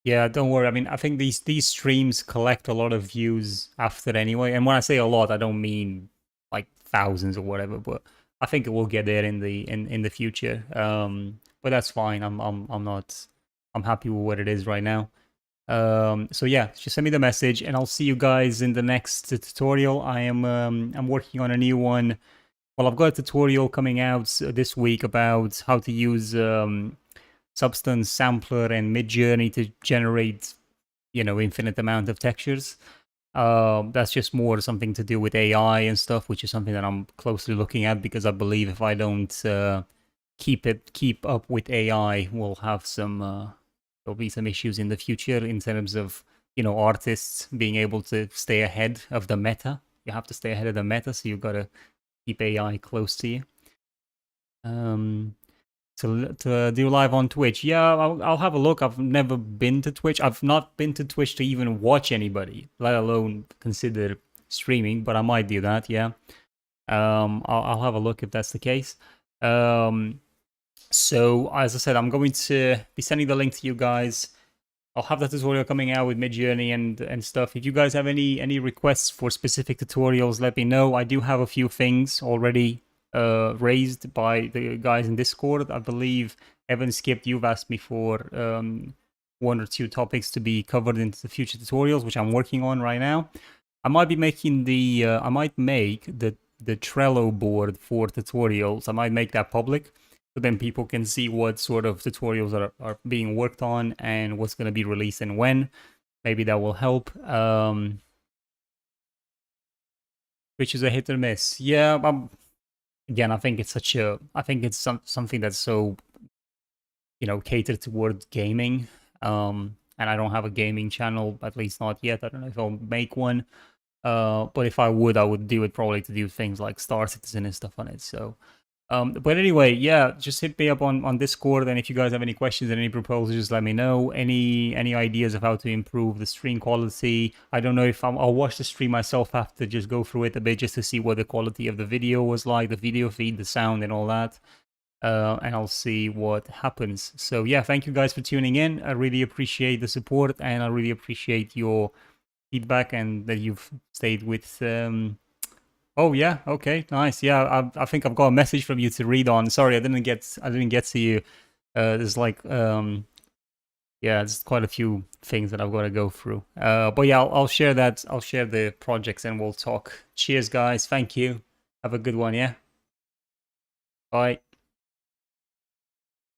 Yeah, don't worry. I mean, I think these streams collect a lot of views after anyway. And when I say a lot, I don't mean like thousands or whatever, but I think it will get there in the future. But that's fine. I'm happy with what it is right now. So yeah, just send me the message, and I'll see you guys in the next tutorial. I'm working on a new one. Well, I've got a tutorial coming out this week about how to use Substance Sampler and Midjourney to generate, infinite amount of textures. That's just more something to do with AI and stuff, which is something that I'm closely looking at, because I believe if I don't keep up with AI, we'll have there'll be some issues in the future in terms of artists being able to stay ahead of the meta. You have to stay ahead of the meta, so you've got to keep AI close to you. To do live on Twitch, yeah, I'll have a look. I've never been to Twitch. I've not been to Twitch to even watch anybody, let alone consider streaming. But I might do that. Yeah. I'll have a look if that's the case. So as I said, I'm going to be sending the link to you guys. I'll have the tutorial coming out with Midjourney and stuff. If you guys have any requests for specific tutorials, let me know. I do have a few things already raised by the guys in Discord. I believe Evan skipped. You've asked me for 1 or 2 topics to be covered in the future tutorials, which I'm working on right now. I might be making I might make the Trello board for tutorials. I might make that public, so then people can see what sort of tutorials are being worked on and what's going to be released and when. Maybe that will help. Which is a hit or miss. Yeah, again, I think it's something that's so, catered towards gaming. And I don't have a gaming channel, at least not yet. I don't know if I'll make one. But if I would do it probably to do things like Star Citizen and stuff on it. So, but anyway, yeah, just hit me up on Discord, and if you guys have any questions and any proposals, just let me know. Any ideas of how to improve the stream quality? I don't know if I'll watch the stream myself after, just go through it a bit just to see what the quality of the video was like, the video feed, the sound, and all that. And I'll see what happens. So yeah, thank you guys for tuning in. I really appreciate the support, and I really appreciate your feedback and that you've stayed with. Oh yeah, okay, nice. Yeah, I think I've got a message from you to read on. Sorry, I didn't get to you. There's like yeah, there's quite a few things that I've got to go through. But yeah, I'll share that. I'll share the projects and we'll talk. Cheers, guys. Thank you. Have a good one. Yeah. Bye.